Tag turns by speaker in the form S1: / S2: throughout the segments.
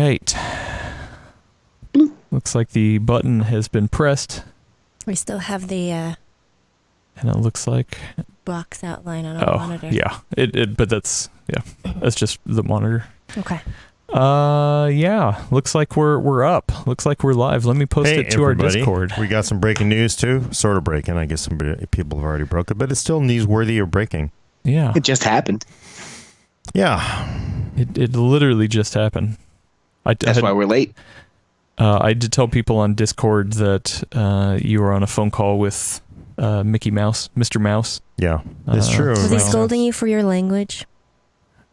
S1: right. Looks like the button has been pressed.
S2: We still have the
S1: and it looks like
S2: box outline on our monitor.
S1: Yeah. But that's just the monitor.
S2: Okay.
S1: Yeah. Looks like we're up. Looks like we're live. Let me post it to
S3: everybody.
S1: Our Discord.
S3: We got some breaking news too. Sort of breaking. I guess some people have already broke it, but it's still newsworthy or breaking.
S1: Yeah.
S4: It just happened.
S3: Yeah.
S1: It literally just happened.
S4: That's why we're late.
S1: I did tell people on Discord that you were on a phone call with Mickey Mouse, Mr. Mouse.
S3: Yeah, it's true.
S2: Was he scolding you for your language?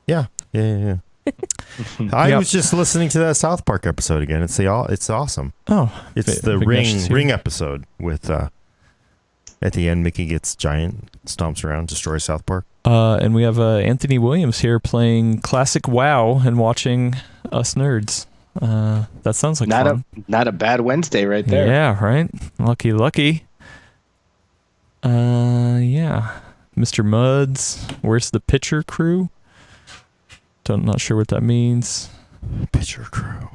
S3: Yeah. I was just listening to that South Park episode again. It's awesome.
S1: Oh,
S3: it's the ring episode with at the end Mickey gets giant, stomps around, destroys South Park.
S1: And we have Anthony Williams here playing classic WoW and watching us nerds. That sounds like fun.
S4: Not a bad Wednesday right there.
S1: Yeah, right? Lucky. Yeah. Mr. Muds. Where's the pitcher crew? Not sure what that means.
S3: Pitcher crew.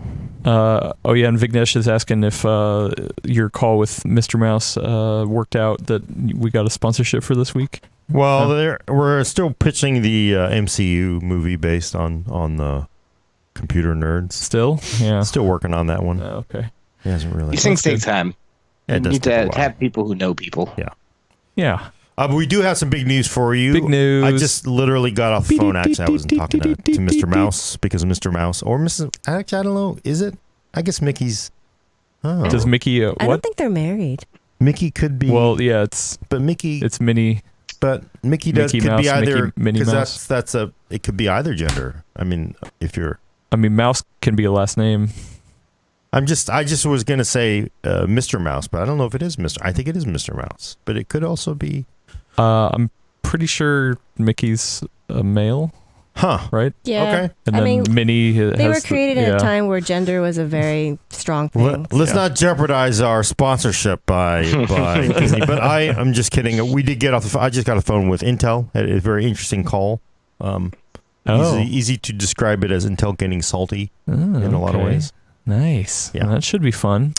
S1: Oh yeah, and Vignesh is asking if your call with Mr. Mouse worked out, that we got a sponsorship for this week.
S3: Well, we're still pitching the MCU movie based on the Computer Nerds.
S1: Still? Yeah.
S3: Still working on that one.
S1: Okay.
S3: He hasn't really.
S4: These things take time.
S3: Yeah,
S4: you need to have people who know people.
S1: Yeah.
S3: But we do have some big news for you.
S1: Big news.
S3: I just literally got off the phone. Actually, I wasn't talking to Mr. Mouse because of Mr. Mouse or Mrs. Actually, I don't know. Is it? I guess Mickey's. Oh.
S1: Does Mickey?
S2: I don't think they're married.
S3: Mickey could be.
S1: Well, yeah, it's.
S3: But Mickey.
S1: It's Minnie.
S3: But Mickey could
S1: Mouse,
S3: be either.
S1: Minnie Mouse.
S3: It could be either gender. I mean, if you're.
S1: I mean, Mouse can be a last name.
S3: I just was gonna say Mr. Mouse, but I don't know if it is Mr. I think it is Mr. Mouse, but it could also be.
S1: I'm pretty sure Mickey's a male.
S3: Huh.
S1: Right?
S2: Yeah.
S3: Okay.
S1: And then Minnie has...
S2: They were created at a time where gender was a very strong thing.
S3: Let's not jeopardize our sponsorship by Disney. But I'm just kidding. We did get off the phone. I just got a phone with Intel. Had a very interesting call. Easy to describe it as Intel getting salty in a lot of ways.
S1: Nice.
S3: Yeah.
S1: Well, that should be fun.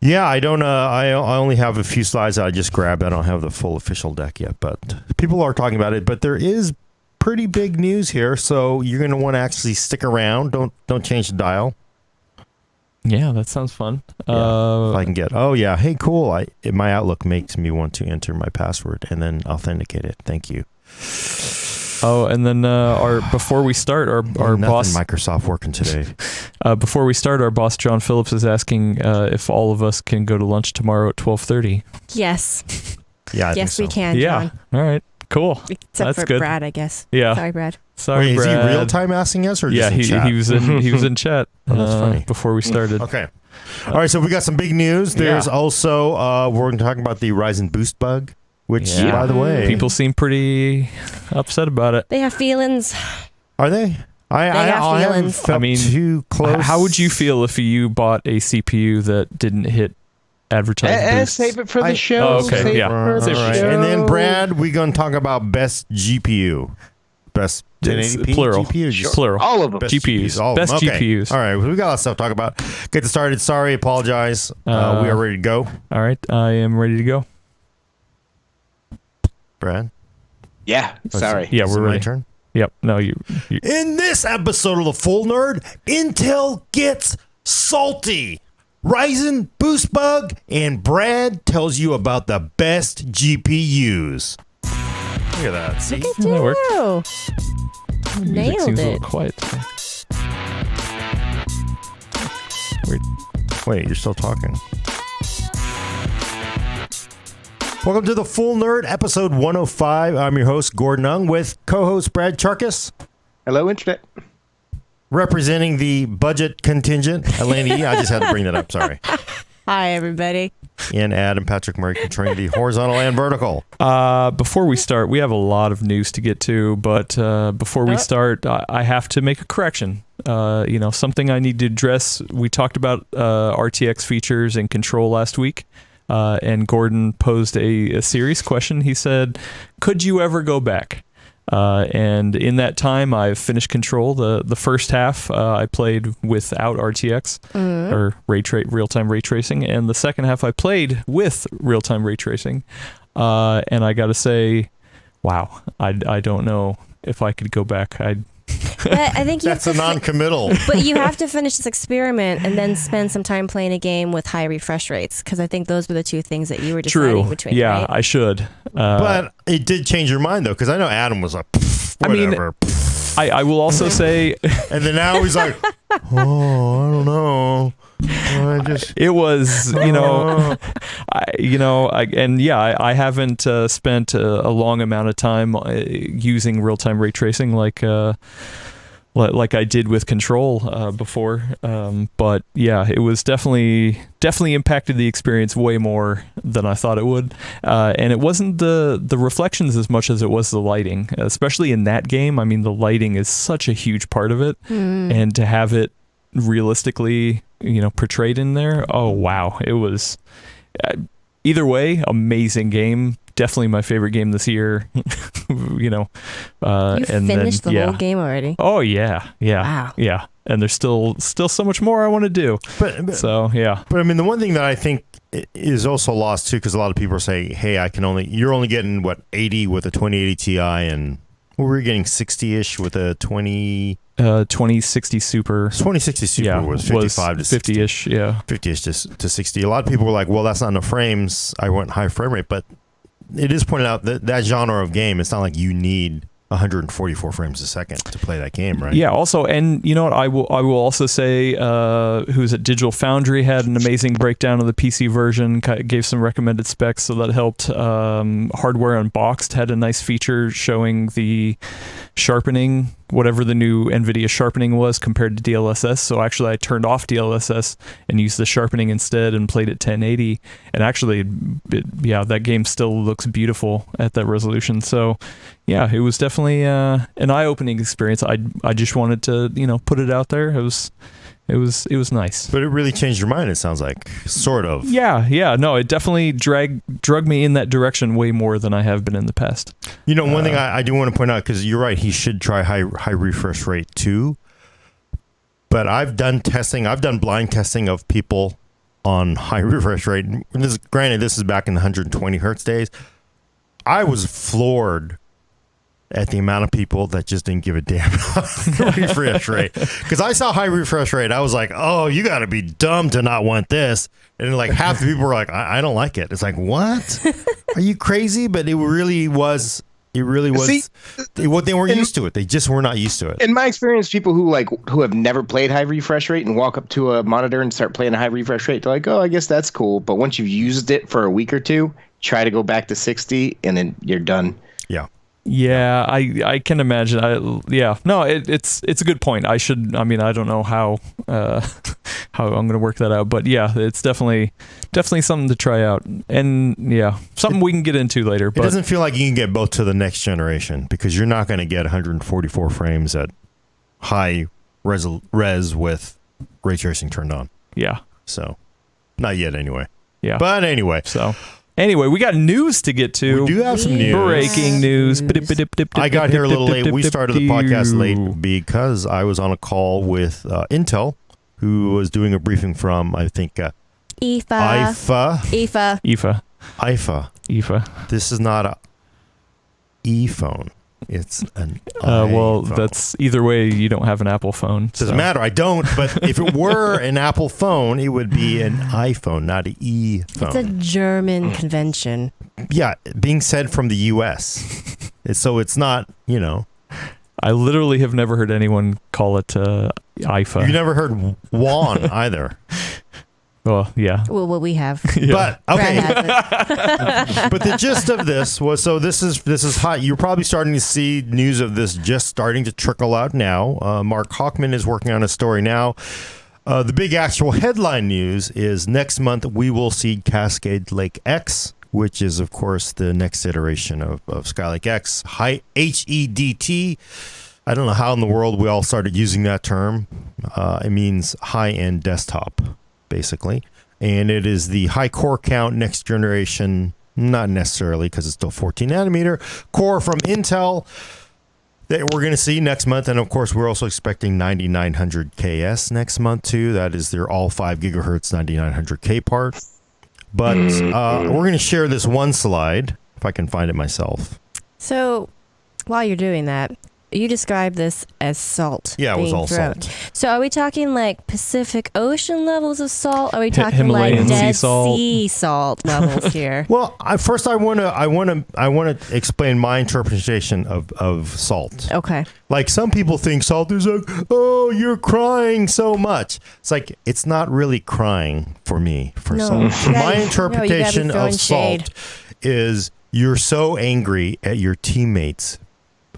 S3: Yeah, I don't. I only have a few slides that I just grabbed. I don't have the full official deck yet, but people are talking about it. But there is pretty big news here, so you're going to want to actually stick around. Don't change the dial.
S1: Yeah, that sounds fun.
S3: If I can get. Oh yeah, hey, cool. My Outlook makes me want to enter my password and then authenticate it. Thank you.
S1: Oh, and then before we start, our boss
S3: Microsoft working today.
S1: Before we start, our boss John Phillips is asking if all of us can go to lunch tomorrow at 12:30.
S2: Yes.
S3: Yeah.
S2: Yes, we can.
S1: Yeah.
S2: John.
S1: All right. Cool.
S2: Except
S1: That's
S2: for
S1: good.
S2: Brad, I guess.
S1: Yeah.
S2: Sorry, Brad.
S1: Sorry,
S3: Wait,
S1: Brad.
S3: is he real time asking us, or
S1: yeah,
S3: just in chat?
S1: he was in chat.
S3: Oh, that's funny.
S1: Before we started.
S3: Okay. All right. So we got some big news. There's also we're going to talk about the Ryzen boost bug. Which, by the way,
S1: people seem pretty upset about it.
S2: They have feelings.
S3: Are they? I haven't felt too close.
S1: How would you feel if you bought a CPU that didn't hit advertising boosts?
S4: Save it for the show.
S1: Oh, okay.
S4: Save
S1: Yeah.
S4: it for the show.
S3: And then, Brad, we're going to talk about best GPU. Best 1080p
S1: plural.
S3: GPU.
S1: Plural.
S4: All of them.
S3: Best
S1: GPUs.
S3: All
S1: Best
S3: okay.
S1: GPUs.
S3: All right. We got a lot of stuff to talk about. Get this started. Sorry. Apologize. We are ready to go.
S1: All right. I am ready to go.
S3: Brad?
S4: Yeah. Sorry.
S1: Yeah, we're ready.
S3: My turn?
S1: Yep. No, you.
S3: In this episode of The Full Nerd, Intel gets salty. Ryzen boost bug, and Brad tells you about the best GPUs. Look at that. See?
S2: Look at
S1: that worked.
S2: you.
S1: Music
S2: Nailed
S1: seems a
S2: it.
S1: little quiet today.
S3: Wait, you're still talking. Welcome to The Full Nerd, episode 105. I'm your host, Gordon Ung, with co-host Brad Charkis.
S4: Hello, Internet.
S3: Representing the budget contingent, Elena E. I just had to bring that up, sorry.
S2: Hi, everybody.
S3: And Adam Patrick Murray controlling the horizontal and vertical.
S1: Before we start, we have a lot of news to get to, but before we start, I have to make a correction. Something I need to address. We talked about RTX features and control last week. And Gordon posed a serious question. He said, could you ever go back? And in that time, I've finished Control. The first half I played without RTX or real-time ray tracing, and the second half I played with real-time ray tracing. And I got to say, wow, I don't know if I could go back.
S2: I think
S3: that's a non-committal.
S2: But you have to finish this experiment and then spend some time playing a game with high refresh rates, because I think those were the two things that you were deciding between.
S1: Yeah,
S2: right?
S1: I should.
S3: But it did change your mind, though, because I know Adam was like, whatever.
S1: I will also say...
S3: And then now he's like, oh, I don't know.
S1: It was, I haven't spent a long amount of time using real-time ray tracing like I did with Control before. But yeah, it was definitely impacted the experience way more than I thought it would. And it wasn't the reflections as much as it was the lighting, especially in that game. I mean, the lighting is such a huge part of it, and to have it realistically portrayed in there, oh wow, it was either way amazing game, definitely my favorite game this year.
S2: You finished the whole game already?
S1: Oh yeah
S2: Wow.
S1: Yeah, and there's still so much more I want to do, but I mean, the one thing that I think is also lost too, because a lot of people are saying, hey, you're only getting 80 with a 2080 Ti, and we're getting 60ish with a 2060 Super. 2060 Super was 55 to 50-ish, yeah.
S3: 50ish to 60. A lot of people were like, well, that's not enough frames. I want high frame rate. But it is pointed out that genre of game, it's not like you need 144 frames a second to play that game, right?
S1: Yeah, also, and you know what, I will also say, who's at Digital Foundry had an amazing breakdown of the PC version, gave some recommended specs, so that helped. Hardware Unboxed had a nice feature showing the sharpening, whatever the new NVIDIA sharpening was compared to DLSS. So actually I turned off DLSS and used the sharpening instead and played at 1080. And actually, that game still looks beautiful at that resolution. So yeah, it was definitely an eye-opening experience. I just wanted to, put it out there. It was nice.
S3: But it really changed your mind, it sounds like. Sort of.
S1: Yeah. No, it definitely drug me in that direction way more than I have been in the past.
S3: One thing I do want to point out, because you're right, he should try high refresh rate too. But I've done testing. I've done blind testing of people on high refresh rate. Granted, this is back in the 120 hertz days. I was floored at the amount of people that just didn't give a damn about the refresh rate. Because I saw high refresh rate, I was like, oh, you got to be dumb to not want this. And like half the people were like, I don't like it. It's like, what? Are you crazy? But it really was. It really was. See, they weren't used to it. They just were not used to it.
S4: In my experience, people who have never played high refresh rate and walk up to a monitor and start playing a high refresh rate, they're like, oh, I guess that's cool. But once you've used it for a week or two, try to go back to 60 and then you're done.
S3: Yeah.
S1: Yeah, I can imagine. No, it's a good point. I don't know how I'm going to work that out, but yeah, it's definitely something to try out, and yeah, something we can get into later. But
S3: it doesn't feel like you can get both to the next generation, because you're not going to get 144 frames at high res with ray tracing turned on.
S1: Yeah.
S3: So, not yet anyway.
S1: Yeah.
S3: But anyway.
S1: So. Anyway, we got news to get to.
S3: We do have some news.
S1: Breaking news.
S3: I got here a little late. We started the podcast late because I was on a call with Intel, who was doing a briefing from, I think, IFA. This is not a e-phone. It's an
S1: well,
S3: iPhone.
S1: that's either way. You don't have an Apple phone.
S3: Doesn't matter. I don't. But if it were an Apple phone, it would be an iPhone, not an e-phone.
S2: It's a German convention.
S3: Yeah, being said from the U.S. So it's not,
S1: I literally have never heard anyone call it IFA.
S3: You never heard WAN either.
S1: Well, yeah.
S2: Well, what we have.
S1: Yeah.
S3: But okay. But the gist of this was, so this is hot. You're probably starting to see news of this just starting to trickle out now. Mark Hochman is working on a story now. The big actual headline news is next month we will see Cascade Lake-X, which is of course the next iteration of Skylake X, high HEDT. I don't know how in the world we all started using that term. It means high-end desktop, basically. And it is the high core count next generation, not necessarily because it's still 14 nanometer, core from Intel. that we're going to see next month. And of course, we're also expecting 9900 KS next month too. That is their all 5 gigahertz 9900K part. But we're going to share this one slide, if I can find it myself.
S2: So while you're doing that, you described this as salt.
S3: Yeah, it was all
S2: thrown.
S3: salt.
S2: So are we talking like Pacific Ocean levels of salt? Are we talking
S1: Himalayan
S2: like Dead
S1: sea
S2: salt levels here?
S3: Well, first I want to explain my interpretation of salt.
S2: Okay.
S3: Like some people think salt is like, oh, you're crying so much. It's like it's not really crying for me for salt. My interpretation of salt is you're so angry at your teammates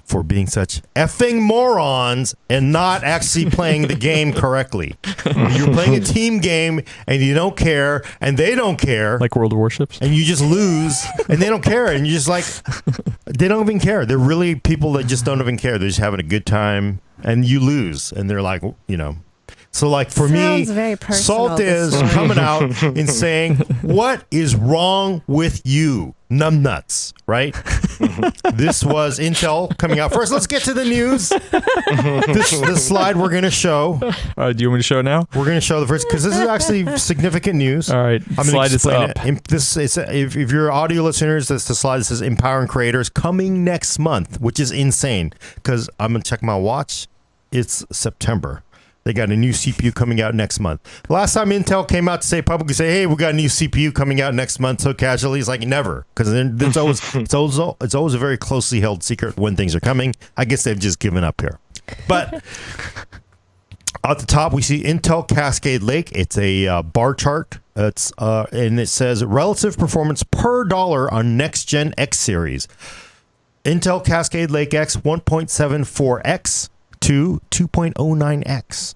S3: for being such effing morons and not actually playing the game correctly. You're playing a team game and you don't care and they don't care.
S1: Like World of Warships.
S3: And you just lose and they don't care. And you just like, they don't even care. They're really people that just don't even care. They're just having a good time and you lose. And they're like, you know. So like for me, salt is coming out and saying, what is wrong with you? Numbnuts, right? This was Intel coming out. First, let's get to the news. This slide we're going to show.
S1: Do you want me to show it now?
S3: We're going to show the first, because this is actually significant news.
S1: All right,
S3: I'm
S1: slide is up.
S3: If you're audio listeners, that's the slide that says Empowering Creators coming next month, which is insane, because I'm going to check my watch. It's September. They got a new CPU coming out next month. Last time Intel came out to say publicly, hey, we got a new CPU coming out next month, so casually, it's like never, because it's always a very closely held secret when things are coming. I guess they've just given up here. But at the top, we see Intel Cascade Lake. It's a bar chart. It's and it says relative performance per dollar on next gen X series. Intel Cascade Lake-X 1.74x. to 2.09x.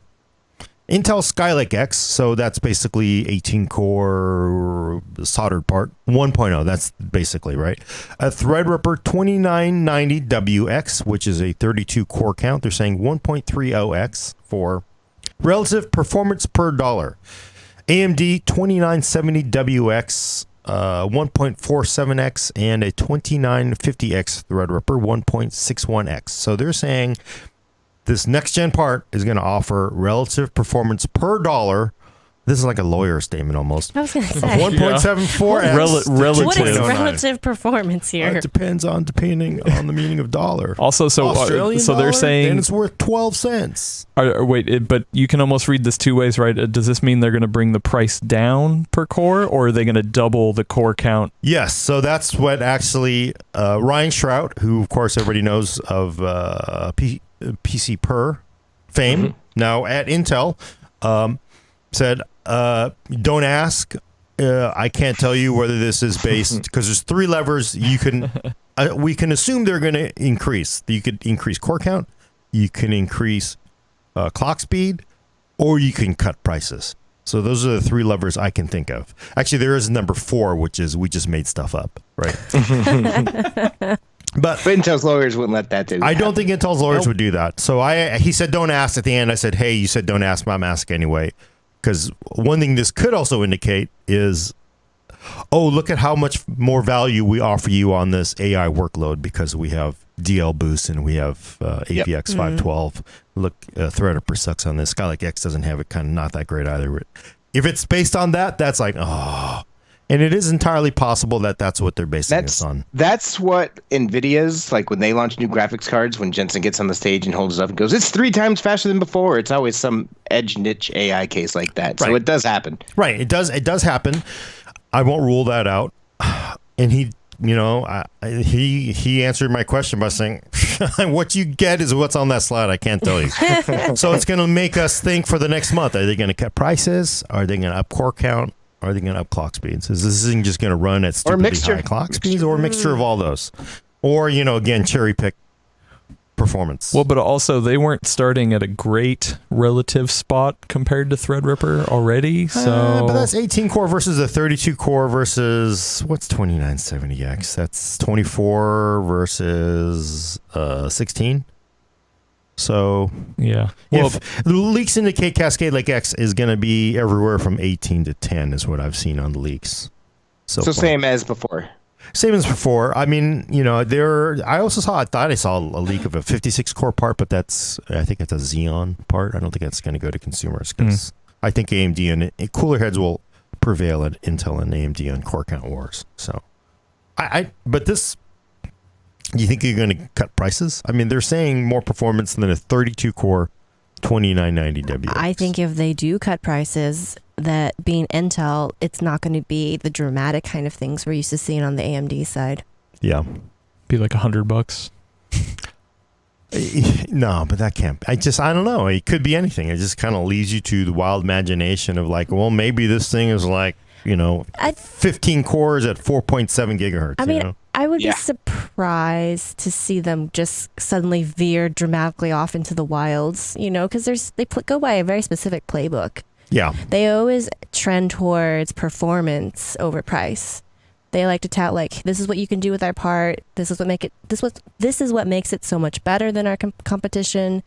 S3: Intel Skylake-X, so that's basically 18-core soldered part, 1.0, that's basically, right? A Threadripper 2990WX, which is a 32-core count. They're saying 1.30x for relative performance per dollar. AMD 2970WX, 1.47x, and a 2950X Threadripper, 1.61x. So they're saying this next-gen part is going to offer relative performance per dollar. This is like a lawyer statement almost.
S2: I was going to say.
S3: 1.74x.
S1: Relative.
S2: What is relative performance here?
S3: It depends on the meaning of dollar.
S1: Also, so they're saying...
S3: And it's worth 12 cents.
S1: But you can almost read this two ways, right? Does this mean they're going to bring the price down per core, or are they going to double the core count?
S3: Yes, so that's what actually Ryan Shrout, who of course everybody knows of PC Per fame, now at Intel, said, don't ask. I can't tell you whether this is based, because there's 3 levers you can, we can assume they're going to increase. You could increase core count, you can increase clock speed, or you can cut prices. So those are the 3 levers I can think of. Actually, there is number 4, which is we just made stuff up, right? But
S4: Intel's lawyers wouldn't let that do.
S3: I don't think Intel's lawyers would do that. So he said, don't ask at the end. I said, hey, you said don't ask, but I'm asking anyway. Because one thing this could also indicate is, oh, look at how much more value we offer you on this AI workload, because we have DL Boost and we have AVX 512. Look, Threadripper sucks on this. Skylake-X doesn't have it, kind of not that great either. If it's based on that, that's like, oh. And it is entirely possible that that's what they're basing this on.
S4: That's what NVIDIA's, like when they launch new graphics cards, when Jensen gets on the stage and holds it up and goes, it's 3 times faster than before. It's always some edge niche AI case like that. So it does happen. Right.
S3: It does happen. I won't rule that out. And he answered my question by saying, what you get is what's on that slide. I can't tell you. So it's going to make us think for the next month. Are they going to cut prices? Are they going to up core count? Are they going to up clock speeds? Is this thing just going to run at stupidly high clock speeds, or a mixture of all those? Or, again, cherry pick performance.
S1: Well, but also they weren't starting at a great relative spot compared to Threadripper already. So,
S3: but that's 18 core versus a 32 core versus what's 2970X? That's 24 versus 16. So
S1: yeah,
S3: well, if the leaks indicate Cascade Lake-X is going to be everywhere from 18 to 10 is what I've seen on the leaks. So
S4: same as before.
S3: Same as before. I mean, I thought I saw a leak of a 56 core part, but I think it's a Xeon part. I don't think that's going to go to consumers because I think AMD and cooler heads will prevail at Intel and AMD on core count wars. So, but this, you think you're going to cut prices? I mean, they're saying more performance than a 32 core 2990 WX.
S2: I think if they do cut prices, that being Intel, it's not going to be the dramatic kind of things we're used to seeing on the AMD side.
S3: Yeah.
S1: Be like $100.
S3: No, but that can't. I don't know. It could be anything. It just kind of leads you to the wild imagination of like, well, maybe this thing is like, 15 cores at 4.7 gigahertz.
S2: I mean, I would be surprised to see them just suddenly veer dramatically off into the wilds, because they go by a very specific playbook.
S3: Yeah.
S2: They always trend towards performance over price. They like to tout like, this is what you can do with our part. This is what makes it so much better than our competition.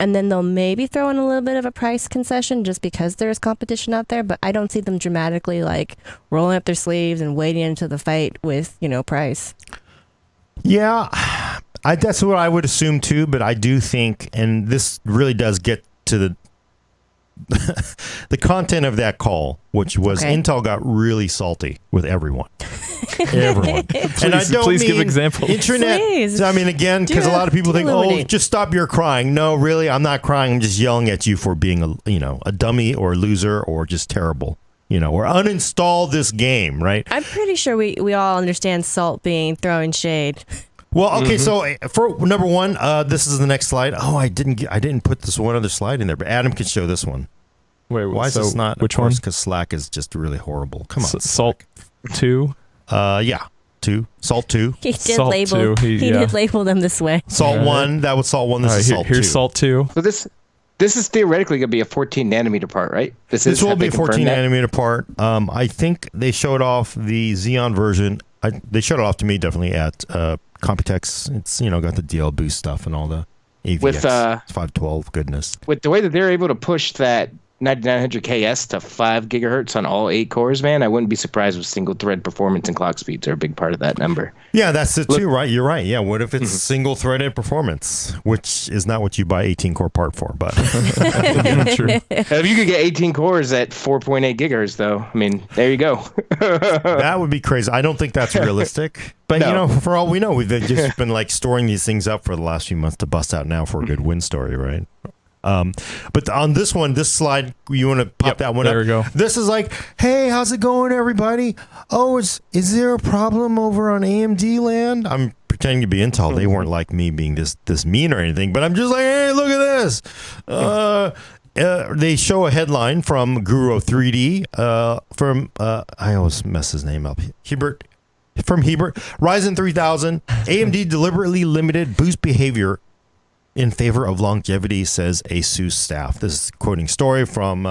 S2: And then they'll maybe throw in a little bit of a price concession just because there's competition out there. But I don't see them dramatically like rolling up their sleeves and wading into the fight with, price.
S3: Yeah, that's what I would assume too. But I do think, and this really does get to the content of that call, which was Intel got really salty with everyone. And I don't
S1: please
S3: mean
S1: give examples.
S3: Internet.
S2: Please.
S3: I mean, again, because a lot of people think, just stop your crying. No, really, I'm not crying. I'm just yelling at you for being a dummy or a loser or just terrible. Or uninstall this game, right?
S2: I'm pretty sure we all understand salt being throwing shade.
S3: Well, okay, so for number one, this is the next slide. Oh, I didn't put this one other slide in there, but Adam can show this one.
S1: Wait,
S3: why is this not?
S1: Which one?
S3: Because Slack is just really horrible. Come on,
S1: Salt 2.
S3: Yeah, 2. Salt 2.
S2: He did
S1: Salt
S2: label.
S1: 2.
S2: He did label them this way.
S3: Salt 1. That was Salt 1. This is Salt 2.
S1: Here's Salt 2.
S4: So this is theoretically going to be a 14 nanometer part, right?
S3: This will be a 14 nanometer part. I think they showed off the Xeon version. They showed it off to me definitely at Computex. It's got the DL boost stuff and all the AVX
S4: with
S3: 512 goodness.
S4: With the way that they're able to push that 9900KS to 5 gigahertz on all 8 cores, man, I wouldn't be surprised if single thread performance and clock speeds are a big part of that number.
S3: Yeah, that's it too, right? You're right. Yeah, what if it's single threaded performance, which is not what you buy 18 core part for, but
S1: True.
S4: If you could get 18 cores at 4.8 gigahertz, though, I mean, there you go.
S3: That would be crazy. I don't think that's realistic. But, for all we know, we've just been like storing these things up for the last few months to bust out now for a good win story, right? But on this slide, you want to pop that one up?
S1: There we go.
S3: This is like, hey, how's it going, everybody? Oh, is there a problem over on AMD land? I'm pretending to be Intel. They weren't like me being this mean or anything, but I'm just like, hey, look at this. They show a headline from Guru 3D I always mess his name up. Hebert. Ryzen 3000. AMD deliberately limited boost behavior in favor of longevity, says ASUS staff. This is quoting story from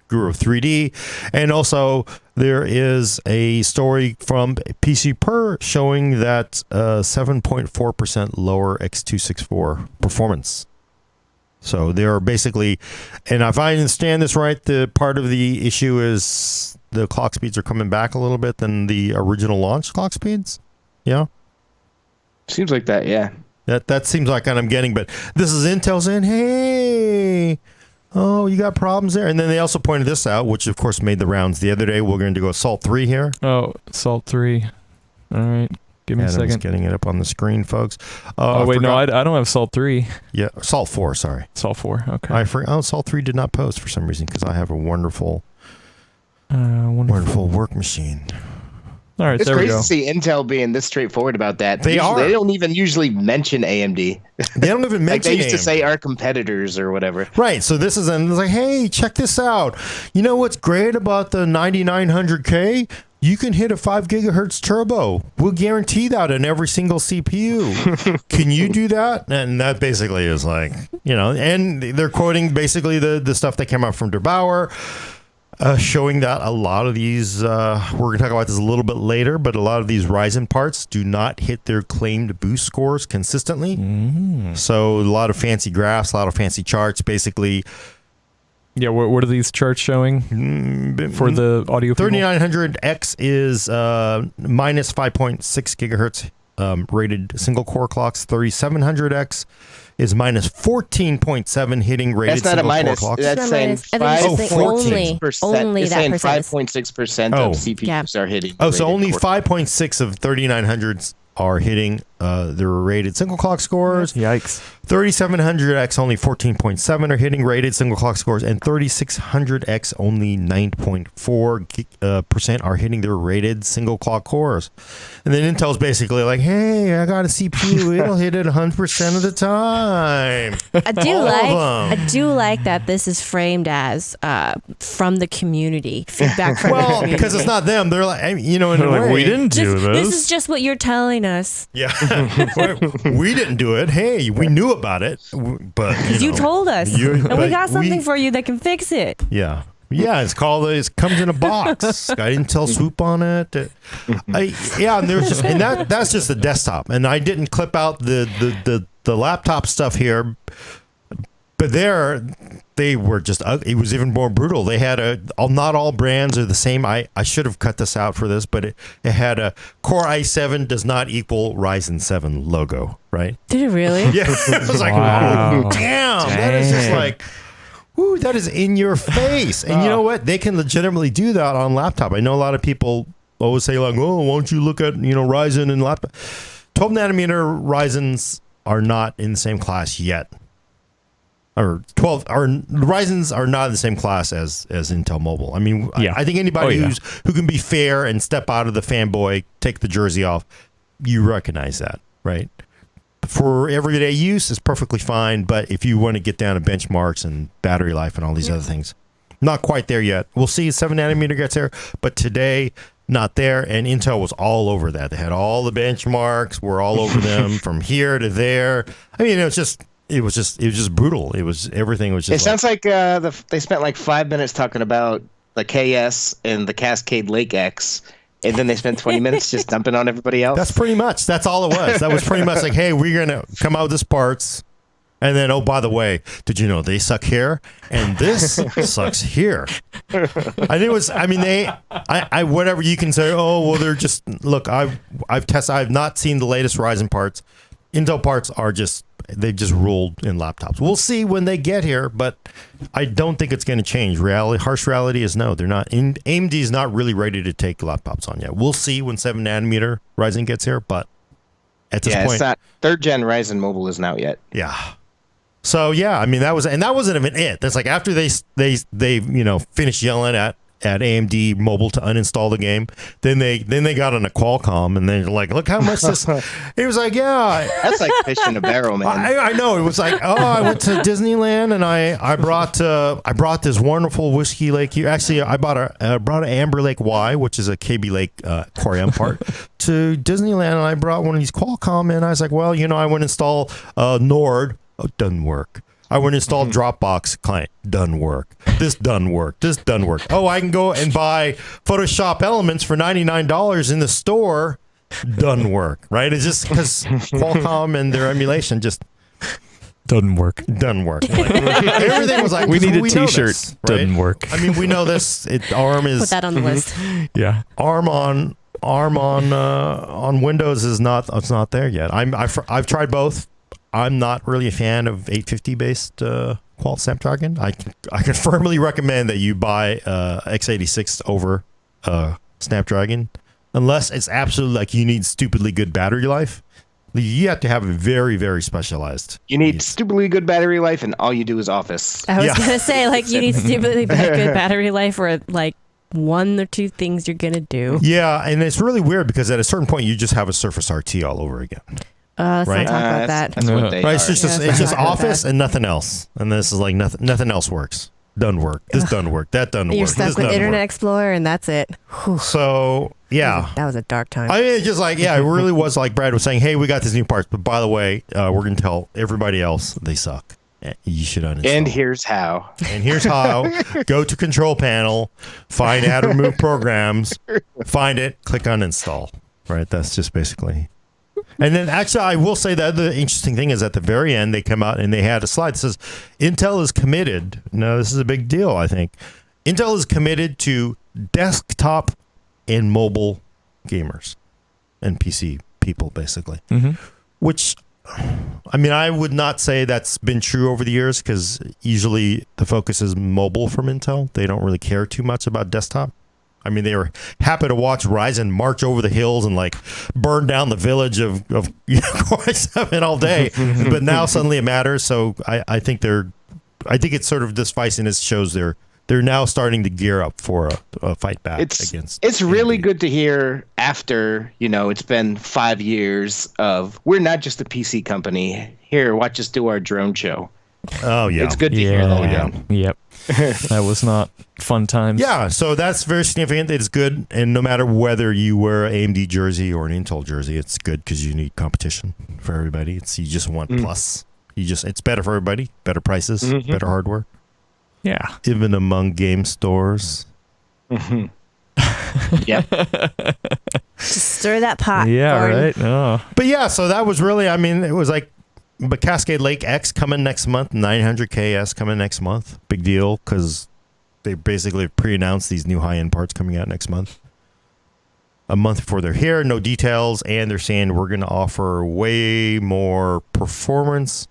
S3: Guru 3D. And also, there is a story from PCWorld showing that 7.4% lower X264 performance. So they're basically, and if I understand this right, the part of the issue is the clock speeds are coming back a little bit than the original launch clock speeds. Yeah?
S4: Seems like that, yeah.
S3: That seems like what I'm getting, but this is Intel saying, hey, oh, you got problems there. And then they also pointed this out, which of course made the rounds the other day. We're going to go Salt 3 here.
S1: Oh, Salt 3. All right. Give me a second.
S3: Getting it up on the screen, folks.
S1: Wait, no, I don't have Salt 3.
S3: Yeah, Salt 4, sorry.
S1: Salt 4, okay.
S3: Salt 3 did not post for some reason because I have a wonderful work machine.
S1: All right,
S4: it's
S1: there we
S4: crazy
S1: go.
S4: to see Intel being this straightforward about that.
S3: They
S4: don't even usually mention AMD.
S3: They don't even mention
S4: like they used
S3: AMD.
S4: to say our competitors or whatever.
S3: Right. So this is, and it's like, hey, check this out. You know what's great about the 9900K? You can hit a 5 gigahertz turbo. We'll guarantee that in every single CPU. Can you do that? And that basically is like, and they're quoting basically the stuff that came out from Der Bauer. Showing that a lot of these, we're going to talk about this a little bit later, but a lot of these Ryzen parts do not hit their claimed boost scores consistently. So a lot of fancy graphs, a lot of fancy charts. Basically,
S1: Yeah, what are these charts showing for the audio people?
S3: 3900X is minus 5.6 gigahertz rated single core clocks. 3700X is minus 14.7 hitting rated
S4: That's not a
S3: single
S4: minus.
S3: core clocks.
S4: That's saying
S2: only
S4: 5.6%. It's
S2: that
S4: saying
S2: percent.
S4: 5.6% of CPUs are hitting.
S3: Oh, so only
S4: core.
S3: 5.6 of 3900s are hitting their rated single clock scores.
S1: Yikes.
S3: 3700X only 14.7 are hitting rated single clock scores, and 3600X only 9.4% are hitting their rated single clock cores. And then Intel's basically like, hey, I got a CPU, it'll hit it 100% of the time.
S2: I do like that this is framed as from the community, feedback from the community.
S3: Because it's not them. They're like, in a way,
S1: we didn't do this.
S2: This is just what you're telling us.
S3: Yeah, we didn't do it. Hey, we knew about it, but
S2: You told us, and we got something for you that can fix it.
S3: Yeah, it's called. It comes in a box. Got Intel Swoop on it. And there's just that's just the desktop, and I didn't clip out the laptop stuff here. But they were just it was even more brutal. They had not all brands are the same. I should have cut this out for this, but it had a Core i7 does not equal Ryzen 7 logo, right?
S2: Did it really?
S3: Yeah. It was like, wow. Damn. That is just like, whoo, that is in your face. And you know what? They can legitimately do that on laptop. I know a lot of people always say like, oh, why don't you look at, Ryzen and laptop. 12 nanometer Ryzens are not in the same class yet. Or Ryzens are not in the same class as Intel Mobile. I mean, yeah. I think anybody who can be fair and step out of the fanboy, take the jersey off, you recognize that, right? For everyday use, it's perfectly fine. But if you want to get down to benchmarks and battery life and all these other things, not quite there yet. We'll see if 7 nanometer gets there, but today not there. And Intel was all over that. They had all the benchmarks. We're all over them from here to there. I mean, it was just brutal. Everything was just.
S4: It sounds like they spent like 5 minutes talking about the KS and the Cascade Lake-X, and then they spent 20 minutes just dumping on everybody else.
S3: That's all it was. That was pretty much like, hey, we're gonna come out with this parts, and then by the way, did you know they suck here and this sucks here? And it was. I mean, I whatever you can say. Oh well, they're just look. I've tested. I've not seen the latest Ryzen parts. Intel parts are they've just ruled in laptops. We'll see when they get here, but I don't think it's going to change. Harsh reality is no, they're not. AMD is not really ready to take laptops on yet. We'll see when 7 nanometer Ryzen gets here, but at this point,
S4: it's not. 3rd gen Ryzen mobile isn't out yet.
S3: Yeah. So yeah, I mean that wasn't even it. That's like after they finished yelling at AMD Mobile to uninstall the game. Then they got on a Qualcomm and they're like, look how much this. It was like, yeah,
S4: that's like fish in a barrel, man.
S3: I know. It was like, I went to Disneyland and I brought this wonderful whiskey lake. Actually, I brought an Amber Lake Y, which is a KB Lake Core M part, to Disneyland, and I brought one of these Qualcomm, and I was like, well, I want to install Nord. Oh, it doesn't work. I went and installed Dropbox client. Doesn't work. This doesn't work. This doesn't work. Oh, I can go and buy Photoshop Elements for $99 in the store. Doesn't work. Right? It's just because Qualcomm and their emulation just
S1: doesn't work.
S3: Doesn't work. Like, everything was like,
S1: we need a T-shirt.
S3: This, right?
S1: Doesn't work.
S3: I mean, we know this. ARM is
S2: put that on the list.
S1: Yeah.
S3: ARM on Windows is not. It's not there yet. I've tried both. I'm not really a fan of 850 based Qual Snapdragon. I can firmly recommend that you buy x86 over Snapdragon, unless it's absolutely like you need stupidly good battery life. You have to have a very, very specialized.
S4: You need stupidly good battery life, and all you do is Office.
S2: I was gonna say you need stupidly good battery life, or like 1 or 2 things you're gonna do.
S3: Yeah, and it's really weird because at a certain point you just have a Surface RT all over again.
S2: Let's not talk about that.
S4: That's what they
S3: right?
S4: are.
S3: It's just Office and nothing else. And this is like nothing else works. Doesn't work. This doesn't work. That doesn't work.
S2: You're stuck with Internet Explorer, and that's it. Whew.
S3: So yeah,
S2: that was a dark time.
S3: I mean, it's just like it really was like Brad was saying. Hey, we got these new parts, but by the way, we're gonna tell everybody else they suck. You should uninstall.
S4: And here's how.
S3: Go to Control Panel, find Add or Remove Programs, find it, click Uninstall. Right. That's just basically. And then actually, I will say that the interesting thing is at the very end, they come out and they had a slide that says Intel is committed. Now, this is a big deal, I think. Intel is committed to desktop and mobile gamers and PC people, basically. Which, I mean, I would not say that's been true over the years because usually the focus is mobile from Intel. They don't really care too much about desktop. I mean, they were happy to watch Ryzen march over the hills and like burn down the village of Core i7 all day. But now suddenly it matters. So I think I think it's sort of this feistiness shows they're now starting to gear up for a fight back against.
S4: It's really good to hear after, it's been 5 years of we're not just a PC company. Here, watch us do our drone show.
S3: Oh, yeah.
S4: It's good to hear that again.
S1: Yep. That was not fun times.
S3: Yeah, so that's very significant. It's good. And no matter whether you wear an AMD jersey or an Intel jersey, it's good because you need competition for everybody. You just want plus. It's better for everybody. Better prices, better hardware.
S1: Yeah.
S3: Even among game stores.
S4: Yeah.
S2: Just stir that pot.
S1: Yeah,
S2: Gordon.
S1: right. Oh.
S3: But yeah, so that was really, I mean, it was like, but Cascade Lake-X coming next month, 900KS coming next month. Big deal because they basically pre-announced these new high-end parts coming out next month. A month before they're here, no details, and they're saying we're going to offer way more performance.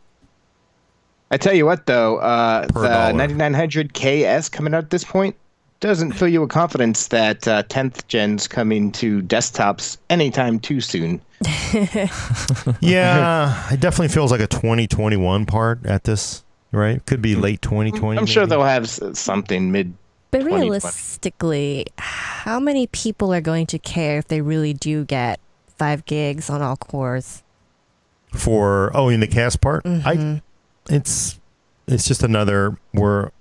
S4: I tell you what, though, the 9900KS coming out at this point doesn't fill you with confidence that 10th gen's coming to desktops anytime too soon.
S3: Yeah, it definitely feels like a 2021 part at this, right? Could be late 2020.
S4: I'm sure they'll have something mid.
S2: But realistically, how many people are going to care if they really do get 5 gigs on all cores?
S3: In the cast part? It's just another, we're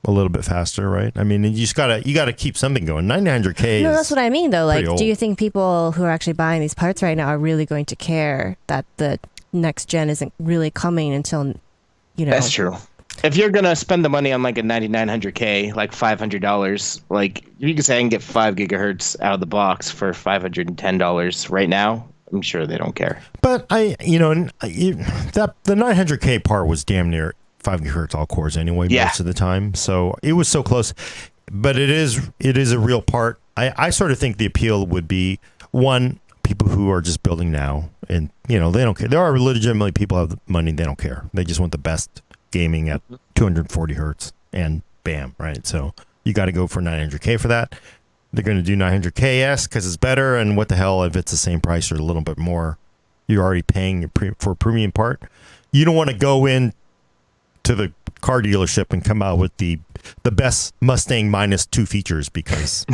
S3: a little bit faster, right? I mean, you gotta keep something going. 900K.
S2: No, that's what I mean, though. Like,
S3: old.
S2: do you think people who are actually buying these parts right now are really going to care that the next gen isn't really coming until,
S4: That's true. If you're gonna spend the money on like a 9900K, like $500, like you can say I can get 5 gigahertz out of the box for $510 right now. I'm sure they don't care.
S3: But the 900K part was damn near 5 gigahertz all cores anyway, most of the time. So it was so close. But it is a real part. I sort of think the appeal would be, one, people who are just building now, and they don't care. There are legitimately people who have the money, they don't care. They just want the best gaming at 240 hertz, and bam, right? So you got to go for 900K for that. They're going to do 900KS because it's better, and what the hell if it's the same price or a little bit more? You're already paying for a premium part. You don't want to go in to the car dealership and come out with the best Mustang minus 2 features because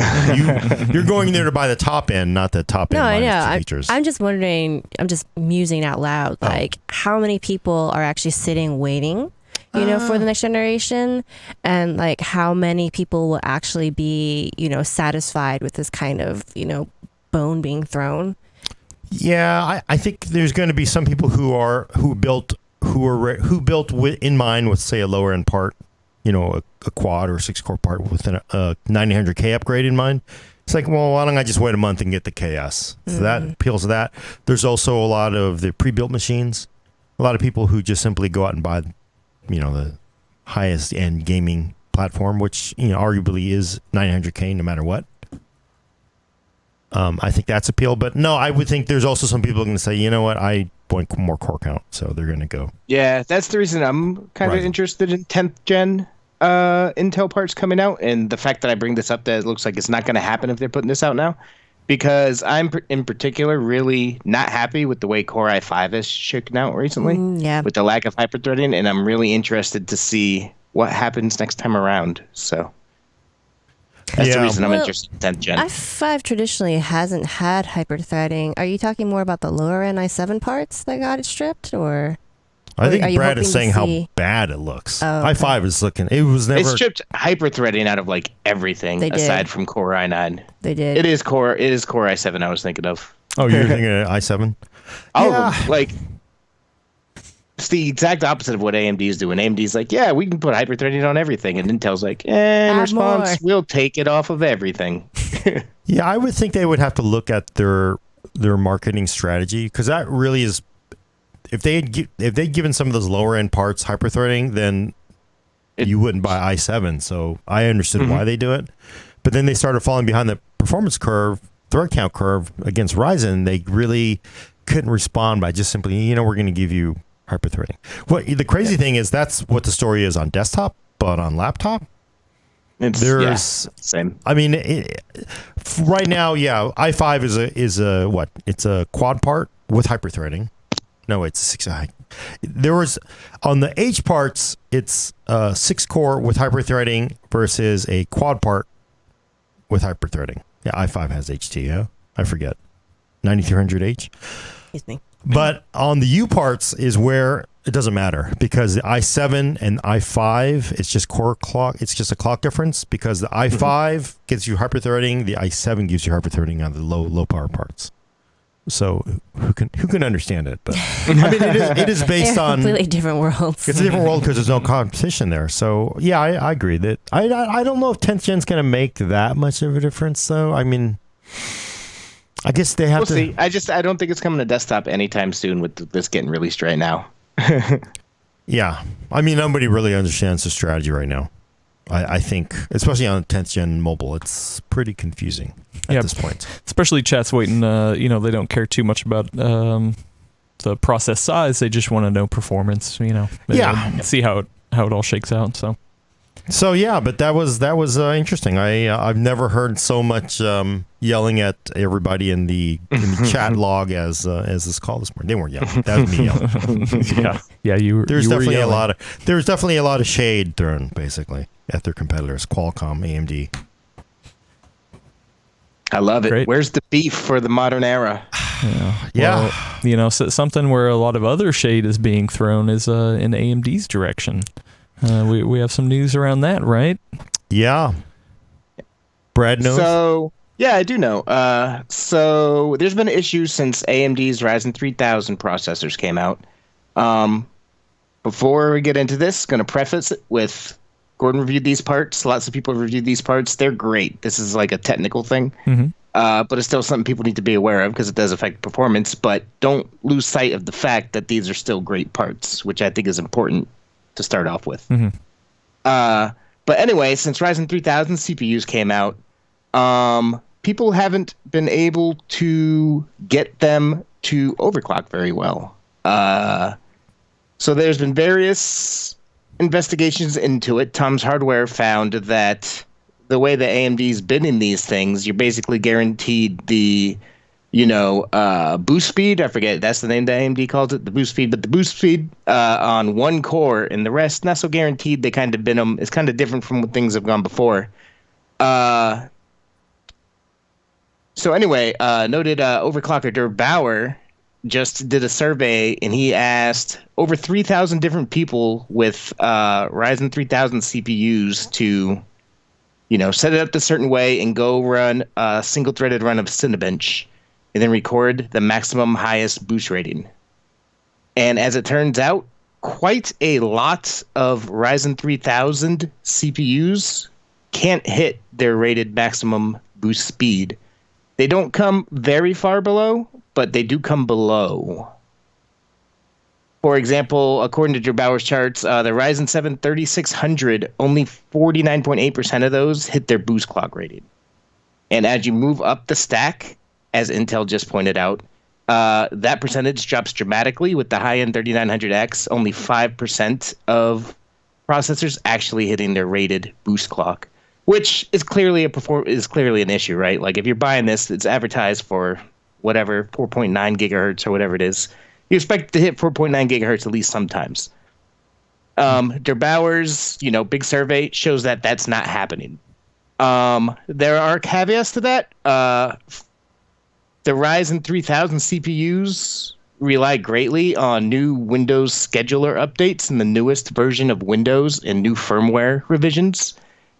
S3: you're going there to buy the top end, not the top end minus 2 features.
S2: I'm just wondering, I'm just musing out loud, like how many people are actually sitting waiting, for the next generation, and like how many people will actually be, satisfied with this kind of, bone being thrown.
S3: Yeah, I think there's going to be some people who built in mind with, say, a lower end part, a quad or 6-core part with a 900K upgrade in mind. It's like, well, why don't I just wait a month and get the KS? So that appeals to that. There's also a lot of the pre-built machines. A lot of people who just simply go out and buy, the highest end gaming platform, which arguably is 900K no matter what. I think that's appeal, but no, I would think there's also some people going to say, you know what, I want more core count, so they're going to go.
S4: Yeah, that's the reason I'm kind of interested in 10th gen Intel parts coming out, and the fact that I bring this up, that it looks like it's not going to happen if they're putting this out now, because I'm in particular really not happy with the way Core i5 has shaken out recently, with the lack of hyper-threading, and I'm really interested to see what happens next time around. So that's the reason I'm interested in 10th gen.
S2: i5 traditionally hasn't had hyper-threading. Are you talking more about the lower-end i7 parts that got it stripped, or?
S3: I think Brad is saying how bad it looks. i5 is looking. It was never.
S4: They stripped hyper-threading out of like everything aside from Core i9.
S2: They did.
S4: It is Core i7 I was thinking of.
S3: Oh, you're thinking of i7?
S4: Like it's the exact opposite of what AMD is doing. AMD's like, yeah, we can put hyper-threading on everything, and Intel's like, in response, we'll take it off of everything.
S3: Yeah, I would think they would have to look at their their marketing strategy, because that really is, if they'd given some of those lower end parts hyperthreading, then you wouldn't buy i7. So I understood why they do it, but then they started falling behind the performance curve, thread count curve against Ryzen. They really couldn't respond by just simply, we're going to give you hyperthreading. Well, the crazy thing is that's what the story is on desktop, but on laptop,
S4: same.
S3: I mean, right now, i5 is a what? It's a quad part with hyperthreading. No, it's 6. There was on the H parts, it's 6 core with hyperthreading versus a quad part with hyperthreading. Yeah, i5 has HT. Yeah, I forget 9300H.
S2: Excuse me.
S3: But on the U parts is where it doesn't matter, because the i7 and i5, it's just core clock. It's just a clock difference, because the i5 gives you hyperthreading, the i7 gives you hyperthreading on the low power parts. So who can understand it? But I mean, it is based
S2: They're
S3: on
S2: completely different worlds.
S3: It's a different world because there's no competition there. So yeah, I agree that I don't know if 10th gen's going to make that much of a difference, though. I mean, I guess they have to
S4: see. I don't think it's coming to desktop anytime soon with this getting released right now.
S3: Yeah, I mean, nobody really understands the strategy right now. I think, especially on 10th gen mobile, it's pretty confusing at this point.
S1: Especially chat's waiting. They don't care too much about the process size. They just want to know performance. See how it all shakes out. So
S3: yeah, but that was interesting. I've never heard so much yelling at everybody in the chat log as this call this morning. They weren't yelling. That was me yelling.
S1: yeah.
S3: There's definitely a lot of shade thrown basically at their competitors, Qualcomm, AMD.
S4: I love it.
S1: Great.
S4: Where's the beef for the modern era?
S3: Yeah.
S1: Well, something where a lot of other shade is being thrown is in AMD's direction. We have some news around that, right?
S3: Yeah. Brad knows.
S4: So yeah, I do know. So there's been an issue since AMD's Ryzen 3000 processors came out. Before we get into this, going to preface it with Gordon reviewed these parts. Lots of people have reviewed these parts. They're great. This is like a technical thing, but it's still something people need to be aware of because it does affect performance. But don't lose sight of the fact that these are still great parts, which I think is important to start off with. But anyway, since Ryzen 3000 CPUs came out, people haven't been able to get them to overclock very well. So there's been various investigations into it. Tom's Hardware found that the way that AMD's bidding these things, you're basically guaranteed the, boost speed. I forget, that's the name that AMD calls it, the boost speed. But the boost speed on one core, and the rest not so guaranteed. They kind of bid them. It's kind of different from what things have gone before. So anyway, noted overclocker Der Bauer just did a survey, and he asked over 3,000 different people with Ryzen 3000 CPUs to, set it up a certain way and go run a single-threaded run of Cinebench, and then record the maximum highest boost rating. And as it turns out, quite a lot of Ryzen 3000 CPUs can't hit their rated maximum boost speed. They don't come very far below, but they do come below. For example, according to Der Bauer's charts, the Ryzen 7 3600, only 49.8% of those hit their boost clock rating. And as you move up the stack, as Intel just pointed out, that percentage drops dramatically. With the high-end 3900X, only 5% of processors actually hitting their rated boost clock, which is clearly an issue, right? Like if you're buying this, it's advertised for whatever 4.9 gigahertz or whatever it is. You expect to hit 4.9 gigahertz at least sometimes. Der Bauer's, big survey shows that that's not happening. There are caveats to that. The Ryzen 3000 CPUs rely greatly on new Windows scheduler updates and the newest version of Windows and new firmware revisions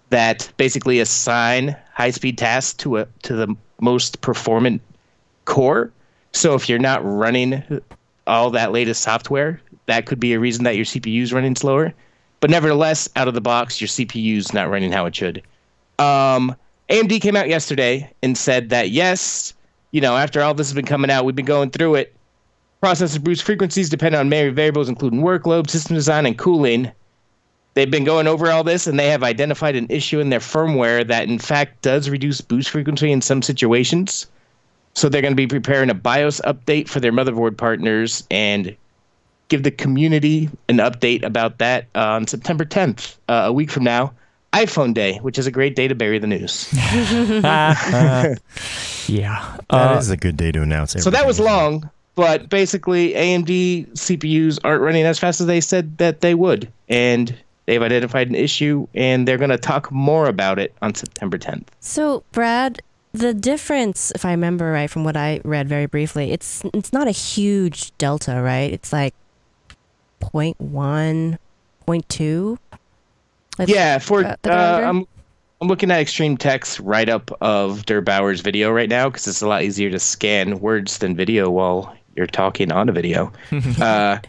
S4: that basically assign high-speed tasks to the most performant core. So if you're not running all that latest software, that could be a reason that your CPU is running slower. But nevertheless, out of the box, your CPU is not running how it should. AMD came out yesterday and said that yes, after all this has been coming out, we've been going through it. Processor boost frequencies depend on many variables, including workload, system design, and cooling. They've been going over all this, and they have identified an issue in their firmware that, in fact, does reduce boost frequency in some situations. So they're going to be preparing a BIOS update for their motherboard partners and give the community an update about that on September 10th, a week from now, iPhone Day, which is a great day to bury the news.
S1: Yeah.
S3: That is a good day to announce everything.
S4: So that was long. But basically, AMD CPUs aren't running as fast as they said that they would. And they've identified an issue, and they're going to talk more about it on September 10th.
S2: So, Brad, the difference, if I remember right from what I read very briefly, it's not a huge delta, right? It's like 0.1, 0.2?
S4: I'm looking at Extreme Tech's write-up of Der Bauer's video right now because it's a lot easier to scan words than video while you're talking on a video. And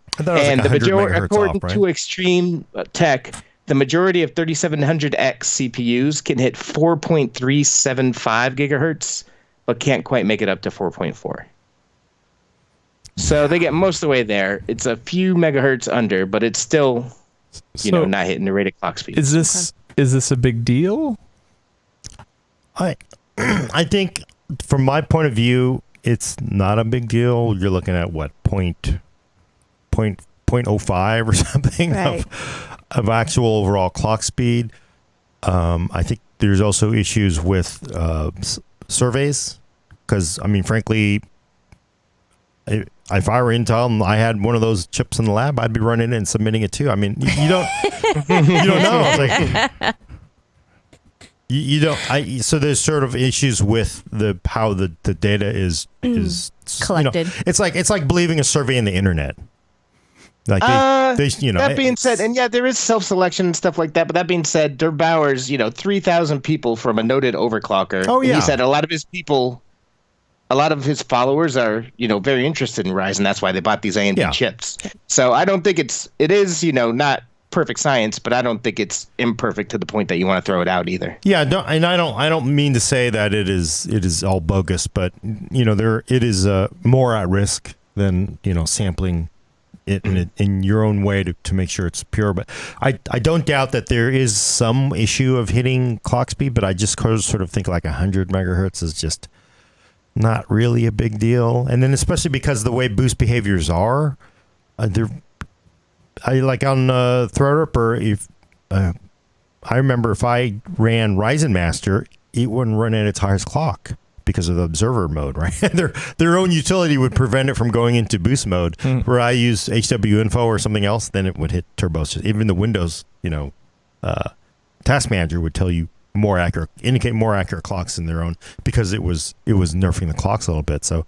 S4: according to Extreme Tech, the majority of 3700X CPUs can hit 4.375 gigahertz, but can't quite make it up to 4.4. So they get most of the way there. It's a few megahertz under, but it's still, not hitting the rated clock speed.
S1: Is this a big deal?
S3: I think from my point of view, it's not a big deal. You're looking at what, 0.05 or something
S2: right.
S3: of actual overall clock speed. I think there's also issues with surveys because, frankly, if I were Intel and I had one of those chips in the lab, I'd be running it and submitting it too. You don't know. It's like, you don't. So there's sort of issues with how the data is
S2: collected.
S3: It's like believing a survey in the internet. Like
S4: that being said, and there is self-selection and stuff like that. But that being said, Der Bauer's 3,000 people from a noted overclocker.
S3: Oh yeah.
S4: He said a lot of his followers are very interested in Ryzen. That's why they bought these AMD chips. So I don't think it is not perfect science, but I don't think it's imperfect to the point that you want to throw it out either.
S3: Yeah, I don't mean to say that it is all bogus, but it is more at risk than sampling it in your own way to make sure it's pure. But I don't doubt that there is some issue of hitting clock speed, but I just sort of think like 100 megahertz is just not really a big deal. And then especially because the way boost behaviors are, I like on Threadripper, I remember if I ran Ryzen Master, it wouldn't run at its highest clock because of the observer mode, right? Their own utility would prevent it from going into boost mode. Where I use HW Info or something else, then it would hit turbos. Even the Windows, task manager would tell you indicate more accurate clocks in their own because it was nerfing the clocks a little bit. So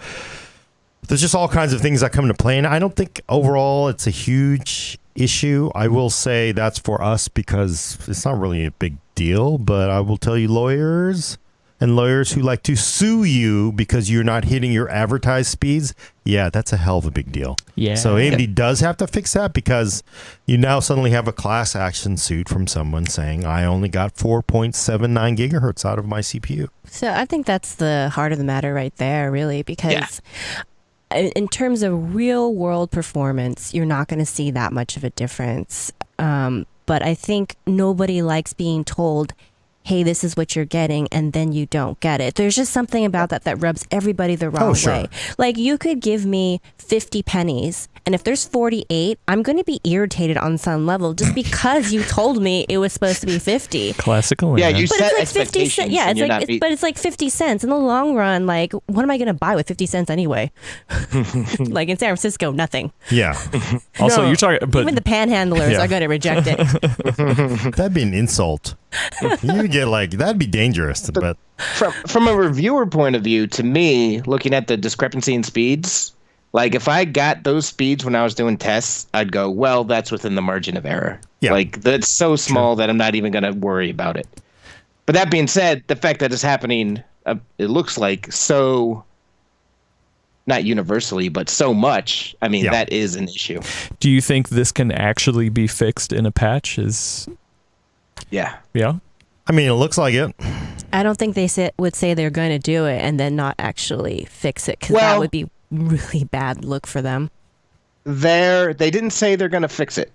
S3: there's just all kinds of things that come into play, and I don't think overall it's a huge issue. I will say that's for us because it's not really a big deal, but I will tell you lawyers who like to sue you because you're not hitting your advertised speeds, that's a hell of a big deal. Yeah. So AMD does have to fix that because you now suddenly have a class action suit from someone saying, I only got 4.79 gigahertz out of my CPU.
S2: So I think that's the heart of the matter right there, really, because in terms of real world performance, you're not going to see that much of a difference. But I think nobody likes being told, hey, this is what you're getting, and then you don't get it. There's just something about that rubs everybody the wrong way. Like, you could give me 50 pennies, and if there's 48, I'm going to be irritated on some level just because you told me it was supposed to be 50.
S1: Classical.
S4: Yeah, you
S2: but
S4: set
S2: it's like 50 cents. Yeah, but it's like 50 cents. In the long run, like, what am I going to buy with 50 cents anyway? Like in San Francisco, nothing.
S3: Yeah.
S1: Also, you're talking, but
S2: even the panhandlers are going to reject it.
S3: That'd be an insult. You get that'd be dangerous. But
S4: from a reviewer point of view, to me, looking at the discrepancy in speeds, like if I got those speeds when I was doing tests, I'd go, well, that's within the margin of error. Yeah. Like that's so small that I'm not even going to worry about it. But that being said, the fact that it's happening, it looks like so, not universally, but so much. That is an issue.
S1: Do you think this can actually be fixed in a patch?
S4: Yeah.
S3: It looks like it.
S2: I don't think they would say they're going to do it and then not actually fix it, because that would be really bad look for them.
S4: They didn't say they're going to fix it.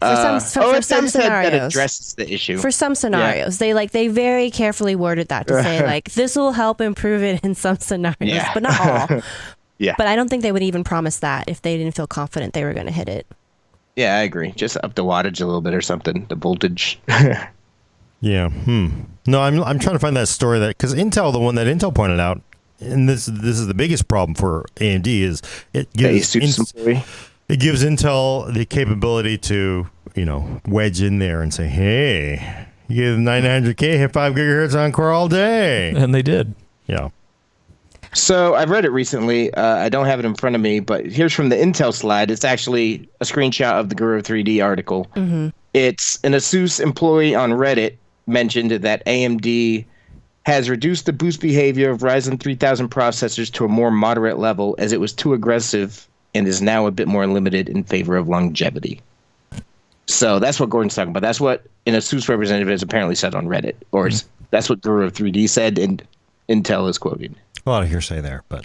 S2: For some scenarios,
S4: that addresses the issue.
S2: For some scenarios, they very carefully worded that to say like this will help improve it in some scenarios, but not all.
S4: Yeah.
S2: But I don't think they would even promise that if they didn't feel confident they were going to hit it.
S4: Yeah, I agree. Just up the wattage a little bit or something, the voltage.
S3: Yeah. No, I'm trying to find that story because Intel, the one that Intel pointed out, and this is the biggest problem for AMD is it gives Intel the capability to wedge in there and say, hey, you get 900K, hit 5 gigahertz on core all day,
S1: and they did.
S3: Yeah.
S4: So I've read it recently. I don't have it in front of me, but here's from the Intel slide. It's actually a screenshot of the Guru 3D article.
S2: Mm-hmm.
S4: It's an ASUS employee on Reddit mentioned that AMD has reduced the boost behavior of Ryzen 3000 processors to a more moderate level as it was too aggressive and is now a bit more limited in favor of longevity. So that's what Gordon's talking about. That's what an ASUS representative has apparently said on Reddit, or that's what Guru 3D said, and Intel is quoting.
S3: A lot of hearsay there, but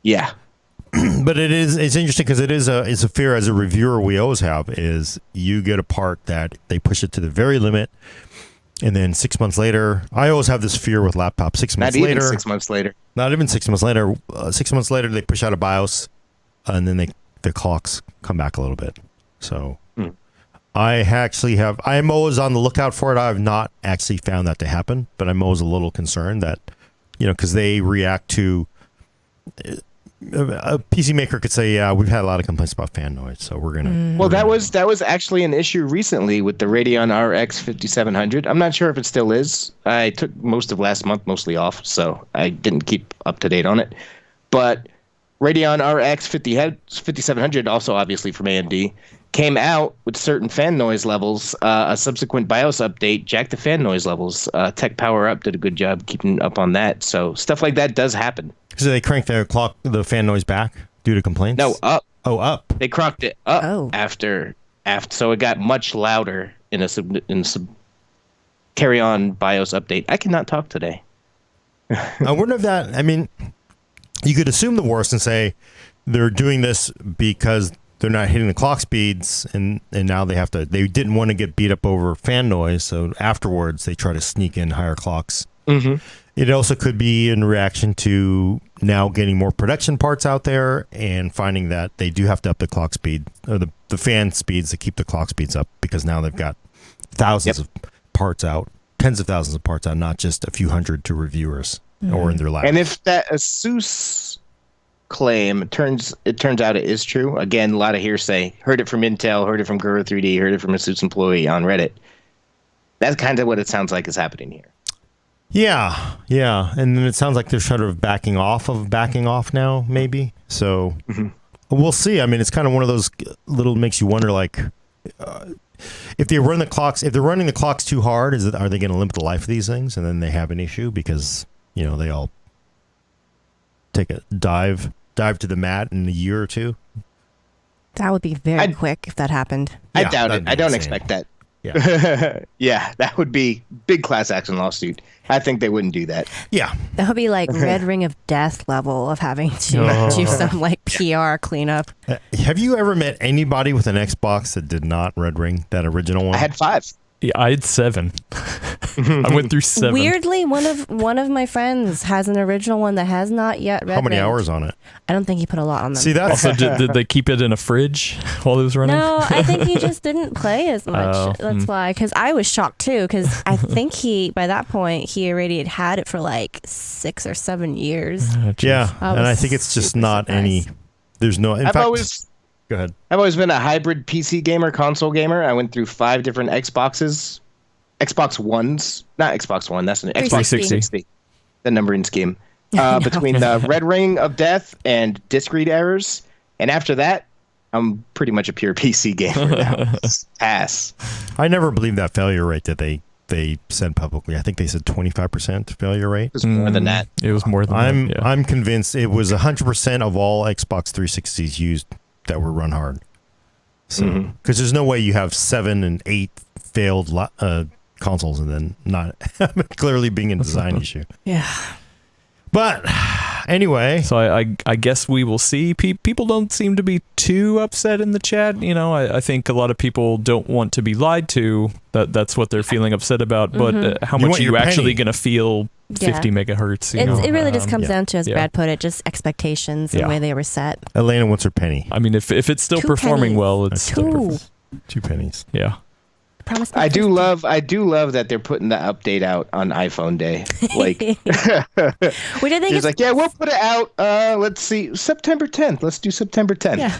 S4: yeah.
S3: But it's interesting because it's a fear as a reviewer we always have is you get a part that they push it to the very limit, and then 6 months later, I always have this fear with laptops. 6 months later,
S4: not even 6 months later.
S3: Not even 6 months later. 6 months later, they push out a BIOS, and then the clocks come back a little bit. So I'm always on the lookout for it. I have not actually found that to happen, but I'm always a little concerned that because they react to. A PC maker could say, "Yeah, we've had a lot of complaints about fan noise, so we're gonna."
S4: Well, that was actually an issue recently with the Radeon RX 5700. I'm not sure if it still is. I took most of last month mostly off, so I didn't keep up to date on it. But Radeon RX 5700, also obviously from AMD, came out with certain fan noise levels. A subsequent BIOS update jacked the fan noise levels. Tech Power Up did a good job keeping up on that. So stuff like that does happen.
S3: So they cranked the fan noise back due to complaints?
S4: No, up.
S3: Oh, up.
S4: They cranked it up after, so it got much louder in a carry-on BIOS update. I cannot talk today.
S3: I wonder if that. I mean, you could assume the worst and say they're doing this because they're not hitting the clock speeds, and now they have to. They didn't want to get beat up over fan noise, so afterwards they try to sneak in higher clocks.
S4: Mm-hmm.
S3: It also could be in reaction to now getting more production parts out there and finding that they do have to up the clock speed or the fan speeds to keep the clock speeds up because now they've got thousands of parts out, tens of thousands of parts out, not just a few hundred to reviewers or in their lab.
S4: And if that ASUS claim turns out it is true, again, a lot of hearsay. Heard it from Intel, heard it from Guru 3D, heard it from a ASUS employee on Reddit. That's kind of what it sounds like is happening here.
S3: Yeah, and then it sounds like they're sort of backing off now, maybe. So we'll see. I mean, it's kind of one of those little makes you wonder, like, if they're running the clocks too hard, are they going to limit the life of these things, and then they have an issue because they all take a dive to the mat in a year or two.
S2: That would be very quick if that happened.
S4: I doubt it. I don't expect that.
S3: Yeah.
S4: Yeah, that would be big class action lawsuit. I think they wouldn't do that.
S3: Yeah.
S2: That would be like Red Ring of Death level of having to do some like PR cleanup.
S3: Have you ever met anybody with an Xbox that did not Red Ring, that original one?
S4: I had 5.
S1: Yeah, I had 7. I went through 7.
S2: Weirdly, one of my friends has an original one that has not yet red.
S3: How many hours on it?
S2: I don't think he put a lot on them.
S3: See, that's
S1: also, did they keep it in a fridge while it was running?
S2: No, I think he just didn't play as much. That's why. Because I was shocked too. Because I think by that point he already had it for like 6 or 7 years.
S3: Yeah, and I think it's just not
S2: surprised.
S3: any. There's no. In fact, go ahead.
S4: I've always been a hybrid PC gamer, console gamer. I went through 5 different Xboxes. Xbox Ones. Not Xbox One. That's an Xbox 360. The numbering scheme. Between the Red Ring of Death and disk read errors. And after that, I'm pretty much a pure PC gamer now. Pass.
S3: I never believed that failure rate that they said publicly. I think they said 25% failure rate.
S4: It was more than that.
S1: It was more than that. Yeah.
S3: I'm convinced it was 100% of all Xbox 360s used that were run hard. So, because there's no way you have 7 and 8 failed consoles and then not clearly being a design issue.
S2: Yeah.
S3: But anyway,
S1: So I guess we will see. People don't seem to be too upset in the chat. You know, I think a lot of people don't want to be lied to. That's what they're feeling upset about. But how much are you actually going to feel 50 megahertz? You know?
S2: It really just comes down to, as
S1: Yeah.
S2: Brad put it, just expectations and the way they were set.
S3: Elena wants her penny.
S1: I mean, if it's still
S2: 2
S1: performing
S2: pennies.
S1: well, it's still
S2: 2.
S1: performing.
S3: 2 pennies.
S1: Yeah.
S2: Promise me
S4: I do
S2: 50.
S4: love that they're putting the update out on iPhone Day. Like,
S2: We did think
S4: he's
S2: it's
S4: like, yeah, we'll put it out. Let's see, September 10th. Let's do September 10th.
S2: Yeah.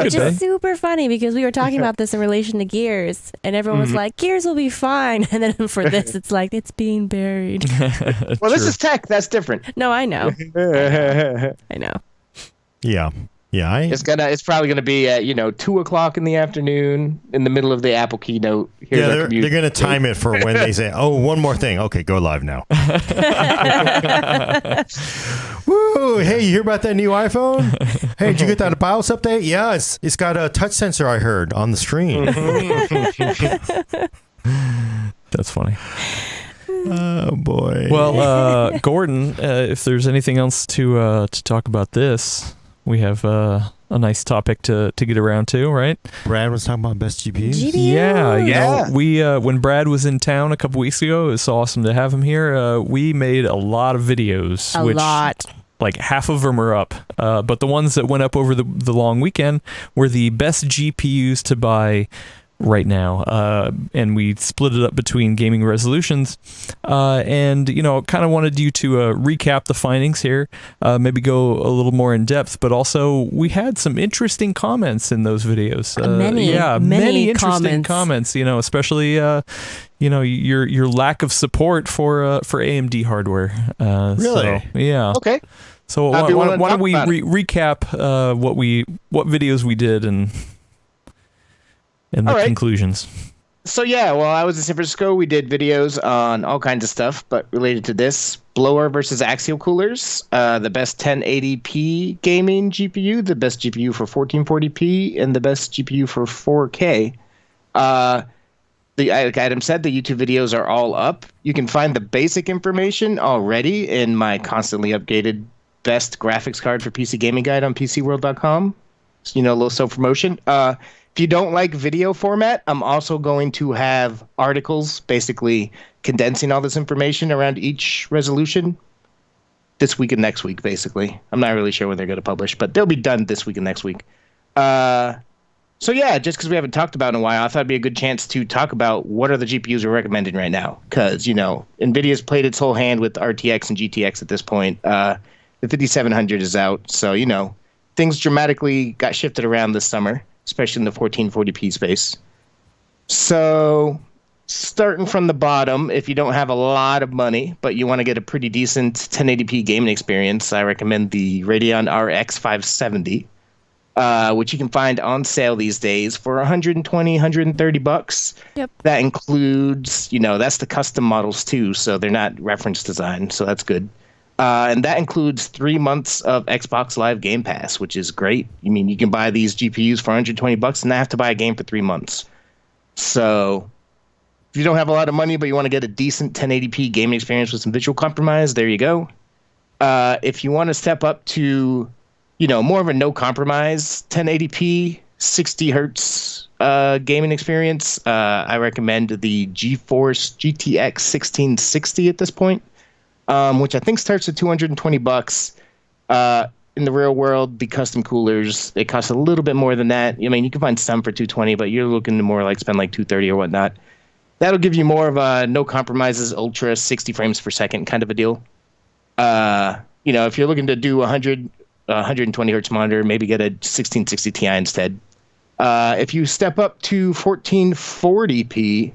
S2: Which is super funny because we were talking about this in relation to Gears, and everyone was like, Gears will be fine. And then for this, it's like, it's being buried.
S4: Well, this is tech. That's different.
S2: No, I know. I know.
S3: Yeah. Yeah.
S4: It's probably gonna be at 2:00 in the afternoon in the middle of the Apple keynote.
S3: They're going to time it for when they say, "Oh, one more thing." Okay, go live now. Woo! Hey, you hear about that new iPhone? Hey, did you get that BIOS update? Yeah, it's got a touch sensor. I heard on the screen.
S1: That's funny.
S3: Oh boy.
S1: Well, Gordon, if there's anything else to talk about this, we have a nice topic to get around to, right?
S3: Brad was talking about best GPUs.
S1: Yeah, you
S4: Yeah.
S1: know, we when Brad was in town a couple weeks ago, it was awesome to have him here. We made a lot of videos.
S2: A lot.
S1: Like half of them are up, but the ones that went up over the long weekend were the best GPUs to buy right now, and we split it up between gaming resolutions, and kind of wanted you to recap the findings here, maybe go a little more in depth, but also we had some interesting comments in those videos. Many interesting comments. Especially your lack of support for AMD hardware.
S3: Really?
S1: So, yeah.
S4: Okay.
S1: So
S4: I'd be willing to
S1: why don't
S4: talk
S1: we
S4: about it.
S1: recap what videos we did and the
S4: All right.
S1: conclusions.
S4: So yeah, while I was in San Francisco, we did videos on all kinds of stuff, but related to this, blower versus axial coolers, the best 1080p gaming GPU, the best GPU for 1440p, and the best GPU for 4K. Like Adam said, the YouTube videos are all up. You can find the basic information already in my constantly updated best graphics card for PC gaming guide on PCWorld.com. So, a little self-promotion. If you don't like video format, I'm also going to have articles basically condensing all this information around each resolution this week and next week, basically. I'm not really sure when they're going to publish, but they'll be done this week and next week. So yeah, just because we haven't talked about it in a while, I thought it'd be a good chance to talk about what are the GPUs we're recommending right now. Because, NVIDIA's played its whole hand with RTX and GTX at this point. The 5700 is out, so, things dramatically got shifted around this summer, especially in the 1440p space. So starting from the bottom, if you don't have a lot of money, but you want to get a pretty decent 1080p gaming experience, I recommend the Radeon RX 570, which you can find on sale these days for $120, $130.
S2: Yep.
S4: That includes, that's the custom models too, so they're not reference design, so that's good. And that includes 3 months of Xbox Live Game Pass, which is great. I mean, you can buy these GPUs for $120 and not have to buy a game for 3 months. So if you don't have a lot of money, but you want to get a decent 1080p gaming experience with some visual compromise, there you go. If you want to step up to, more of a no compromise 1080p, 60 hertz gaming experience, I recommend the GeForce GTX 1660 at this point. Which I think starts at $220. In the real world, the custom coolers, it costs a little bit more than that. I mean, you can find some for $220, but you're looking to more like spend like $230 or whatnot. That'll give you more of a no compromises, ultra 60 frames per second kind of a deal. If you're looking to do 120 hertz monitor, maybe get a 1660 Ti instead. If you step up to 1440p,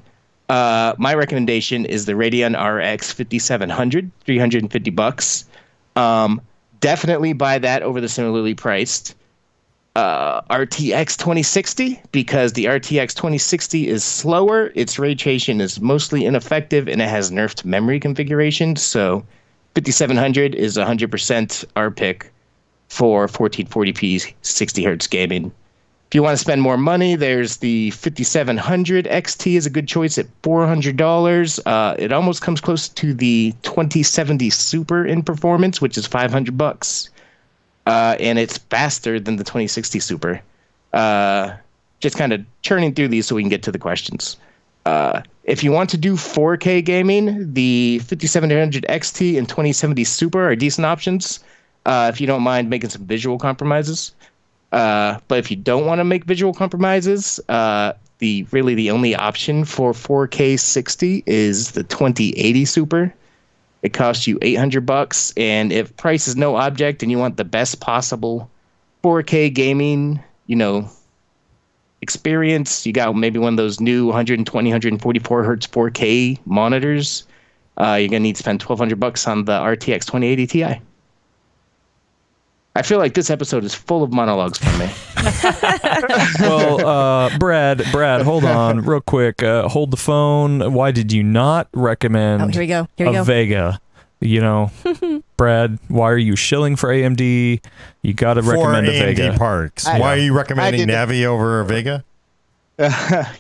S4: my recommendation is the Radeon RX 5700, $350. Definitely buy that over the similarly priced RTX 2060, because the RTX 2060 is slower, its ray tracing is mostly ineffective, and it has nerfed memory configuration. So 5700 is 100% our pick for 1440p 60 hertz gaming. If you want to spend more money, there's the 5700 XT is a good choice at $400. It almost comes close to the 2070 Super in performance, which is $500. And it's faster than the 2060 Super. Just kind of churning through these so we can get to the questions. If you want to do 4K gaming, the 5700 XT and 2070 Super are decent options. If you don't mind making some visual compromises. But if you don't want to make visual compromises, the only option for 4K 60 is the 2080 Super. It costs you $800, and if price is no object and you want the best possible 4K gaming, experience, you got maybe one of those new 120, 144 hertz 4K monitors. You're gonna need to spend $1,200 on the RTX 2080 Ti. I feel like this episode is full of monologues from me.
S1: Well, Brad, hold on real quick. Hold the phone. Why did you not recommend
S2: Here we go.
S1: Vega? Brad, why are you shilling for AMD? You got to recommend a Vega.
S3: AMD parts. Why are you recommending Navi over Vega?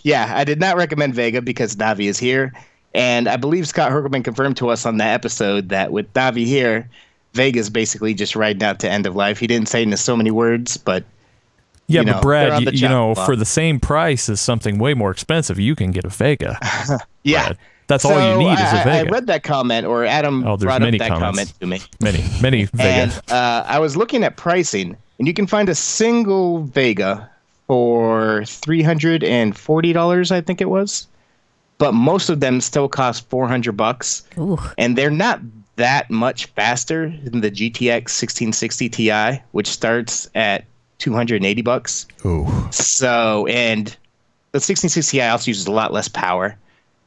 S4: Yeah, I did not recommend Vega because Navi is here. And I believe Scott Hergelman confirmed to us on that episode that with Navi here, Vega's basically just riding out to end of life. He didn't say it in so many words, but
S1: yeah, but Brad, for the same price as something way more expensive, you can get a Vega.
S4: Yeah.
S1: Brad. That's all you need is a Vega.
S4: I read that comment, or Adam brought up that comment to me.
S1: Many Vega.
S4: And I was looking at pricing, and you can find a single Vega for $340, I think it was. But most of them still cost $400.
S2: Ooh.
S4: And they're not that much faster than the GTX 1660 Ti, which starts at $280.
S3: Ooh.
S4: So, and the 1660 Ti also uses a lot less power.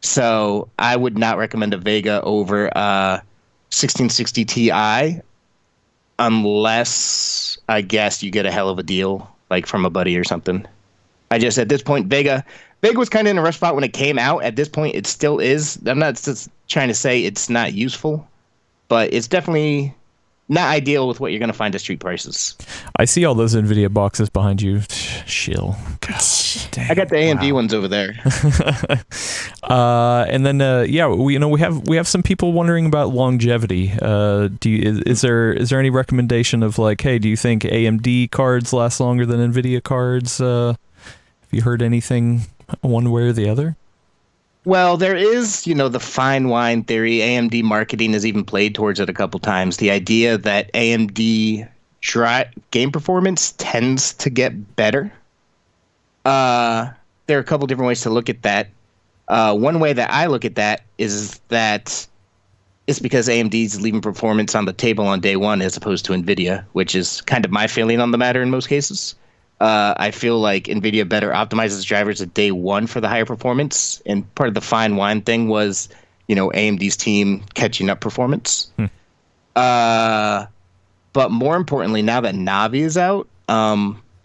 S4: So I would not recommend a Vega over 1660 Ti unless, I guess, you get a hell of a deal, like from a buddy or something. At this point, Vega was kind of in a rough spot when it came out. At this point, it still is. I'm not just trying to say it's not useful, but it's definitely not ideal with what you're going to find at street prices.
S1: I see all those NVIDIA boxes behind you. Shill. God, damn,
S4: I got the AMD ones over there.
S1: And then we have some people wondering about longevity. Is there any recommendation of like, hey, do you think AMD cards last longer than NVIDIA cards? Have you heard anything one way or the other?
S4: Well, there is, the fine wine theory. AMD marketing has even played towards it a couple times. The idea that AMD game performance tends to get better. There are a couple different ways to look at that. One way that I look at that is that it's because AMD is leaving performance on the table on day one as opposed to NVIDIA, which is kind of my feeling on the matter in most cases. I feel like NVIDIA better optimizes drivers at day one for the higher performance. And part of the fine wine thing was, AMD's team catching up performance. But more importantly, now that Navi is out,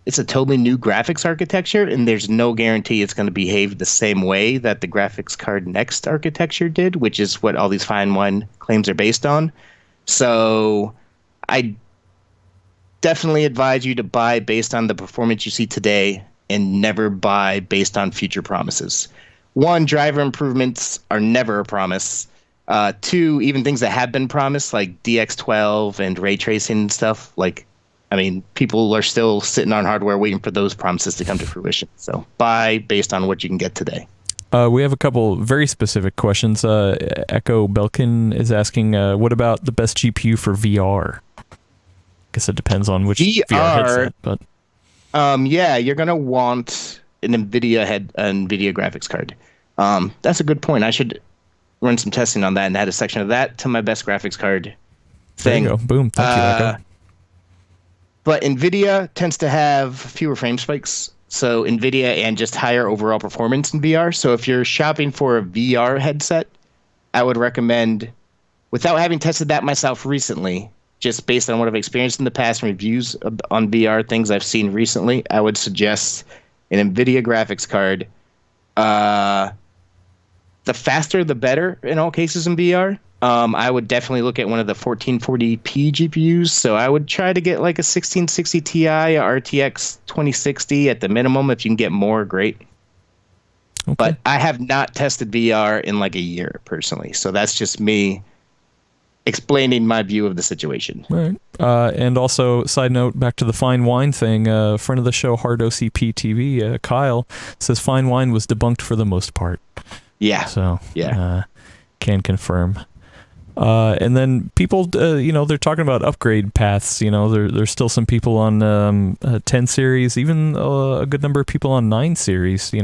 S4: it's a totally new graphics architecture, and there's no guarantee it's going to behave the same way that the graphics card next architecture did, which is what all these fine wine claims are based on. So I definitely advise you to buy based on the performance you see today and never buy based on future promises. One, driver improvements are never a promise. Two, even things that have been promised like DX12 and ray tracing and stuff, people are still sitting on hardware waiting for those promises to come to fruition. So buy based on what you can get today.
S1: We have a couple very specific questions. Echo Belkin is asking, what about the best GPU for VR? Guess it depends on which VR headset, but
S4: you're gonna want an NVIDIA graphics card. That's a good point. I should run some testing on that and add a section of that to my best graphics card thing.
S1: There you go. Boom. Thank you, Echo.
S4: But NVIDIA tends to have fewer frame spikes, so NVIDIA and just higher overall performance in VR. So if you're shopping for a VR headset, I would recommend, without having tested that myself recently, just based on what I've experienced in the past and reviews on VR, things I've seen recently, I would suggest an NVIDIA graphics card. The the faster the better in all cases in VR. I would definitely look at one of the 1440p GPUs. So I would try to get like a 1660 Ti, a RTX 2060 at the minimum. If you can get more, great. Okay. But I have not tested VR in like a year personally. So that's just me explaining my view of the situation.
S1: Right. And also, side note, back to the fine wine thing, friend of the show, Hard OCP TV, Kyle, says fine wine was debunked for the most part.
S4: Yeah.
S1: So,
S4: yeah.
S1: Can confirm. And then people, they're talking about upgrade paths. There's still some people on 10 series, even a good number of people on 9 series,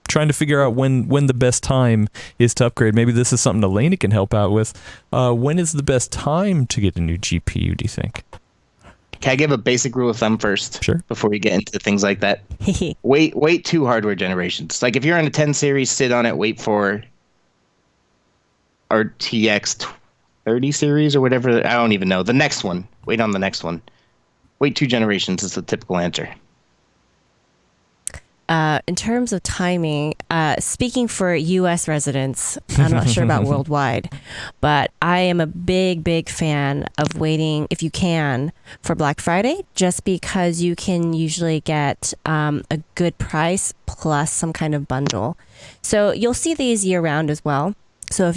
S1: trying to figure out when the best time is to upgrade. Maybe this is something Elena can help out with. When is the best time to get a new GPU, do you think?
S4: Can I give a basic rule of thumb first?
S1: Sure.
S4: Before we get into things like that? Wait 2 hardware generations. Like if you're on a 10 series, sit on it, wait for RTX 30 series or whatever. I don't even know. The next one. Wait on the next one. Wait 2 generations is the typical answer.
S2: In terms of timing, speaking for U.S. residents, I'm not sure about worldwide, but I am a big fan of waiting, if you can, for Black Friday, just because you can usually get a good price plus some kind of bundle. So you'll see these year round as well. So if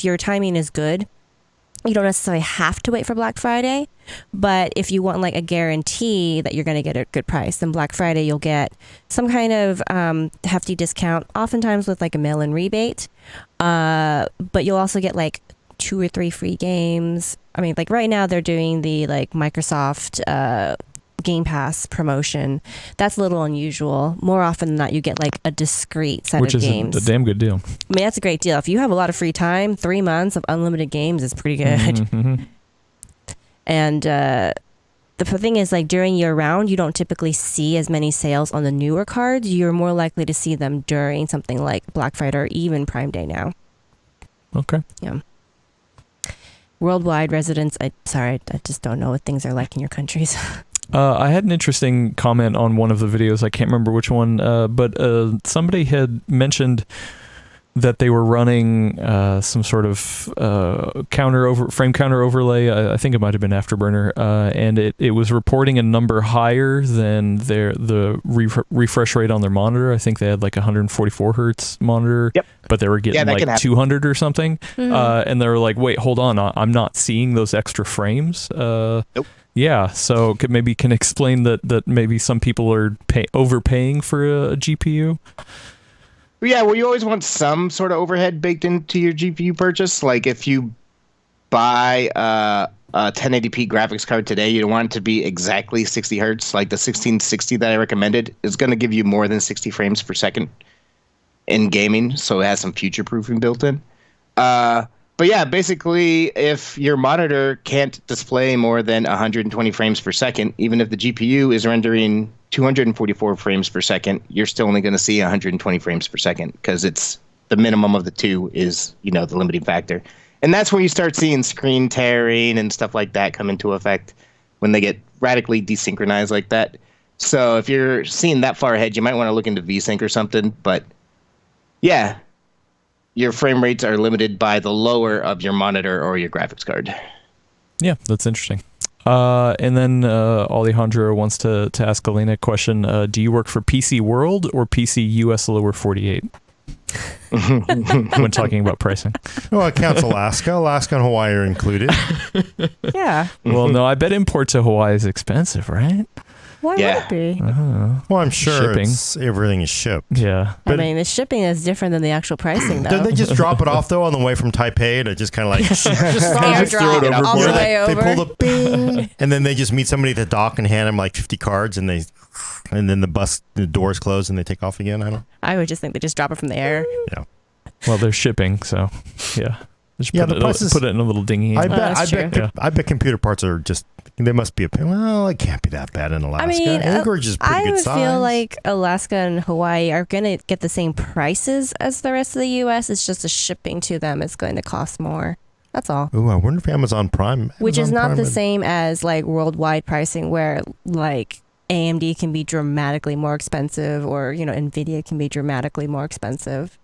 S2: your timing is good, you don't necessarily have to wait for Black Friday, but if you want like a guarantee that you're going to get a good price, then Black Friday you'll get some kind of hefty discount, oftentimes with like a mail-in rebate. But you'll also get like 2 or 3 free games. I mean, like right now they're doing the like Microsoft Game Pass promotion. That's a little unusual. More often than not, you get like a discrete set of games.
S1: Which is a damn good deal.
S2: I mean, that's a great deal. If you have a lot of free time, 3 months of unlimited games is pretty good.
S1: Mm-hmm.
S2: And the thing is, like during year round, you don't typically see as many sales on the newer cards. You're more likely to see them during something like Black Friday or even Prime Day now.
S1: Okay.
S2: Yeah. Worldwide residents, I just don't know what things are like in your countries.
S1: I had an interesting comment on one of the videos. I can't remember which one, but somebody had mentioned that they were running some sort of frame counter overlay. I think it might have been Afterburner, and it was reporting a number higher than the refresh rate on their monitor. I think they had like 144 hertz monitor, but they were getting like 200 or something. Mm-hmm. And they were like, "Wait, hold on, I'm not seeing those extra frames."
S4: Nope.
S1: Yeah, so maybe can explain that maybe some people are overpaying for a GPU.
S4: Yeah, well, you always want some sort of overhead baked into your GPU purchase. Like if you buy a 1080p graphics card today, you don't want it to be exactly 60 hertz. Like the 1660 that I recommended is going to give you more than 60 frames per second in gaming, so it has some future proofing built in. But yeah, basically, if your monitor can't display more than 120 frames per second, even if the GPU is rendering 244 frames per second, you're still only going to see 120 frames per second because it's the minimum of the 2 is, the limiting factor. And that's where you start seeing screen tearing and stuff like that come into effect when they get radically desynchronized like that. So if you're seeing that far ahead, you might want to look into VSync or something. But yeah, your frame rates are limited by the lower of your monitor or your graphics card. Yeah,
S1: that's interesting. And then Alejandro wants to ask Elena a question. Do you work for PCWorld or PC US Lower 48? When talking about pricing.
S3: Well, it counts Alaska. Alaska and Hawaii are included.
S2: Yeah.
S1: Well, no, I bet import to Hawaii is expensive, right?
S2: Why would it be?
S3: Well, I'm sure everything is shipped.
S1: Yeah.
S2: But, I mean, the shipping is different than the actual pricing, though.
S3: Don't they just drop it off, though, on the way from Taipei to just kind of like just
S2: throw it over? All the way over.
S3: They pull the bing, and then they just meet somebody at the dock and hand them like 50 cards, and then the doors close and they take off again. I
S2: would just think they just drop it from the air.
S3: Yeah.
S1: Well, they're shipping, so yeah. Just put it in a little dinghy.
S3: I bet computer parts are just, they must be it can't be that bad in Alaska.
S2: I mean,
S3: Anchorage is pretty good size.
S2: I feel like Alaska and Hawaii are going to get the same prices as the rest of the U.S. It's just the shipping to them is going to cost more. That's all.
S3: Ooh, I wonder if Amazon Prime.
S2: Which is not the same as like worldwide pricing where like AMD can be dramatically more expensive or, NVIDIA can be dramatically more expensive.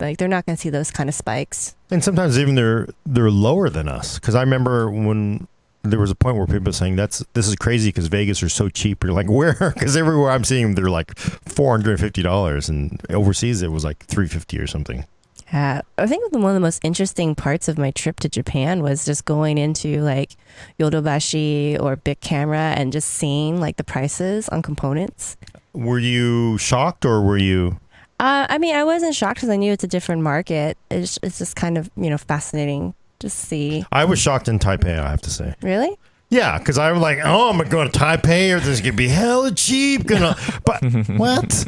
S2: Like they're not going to see those kind of spikes.
S3: And sometimes even they're lower than us. Because I remember when there was a point where people were saying this is crazy because Vegas are so cheap. You're like, where? Because everywhere I'm seeing them, they're like $450, and overseas it was like $350 or something.
S2: Yeah, I think one of the most interesting parts of my trip to Japan was just going into like Yodobashi or Big Camera and just seeing like the prices on components.
S3: Were you shocked or were you?
S2: I mean, I wasn't shocked because I knew it's a different market. It's just kind of, fascinating to see.
S3: I was shocked in Taipei, I have to say.
S2: Really?
S3: Yeah, because I was like, I'm going to go to Taipei or this is going to be hella cheap. But what?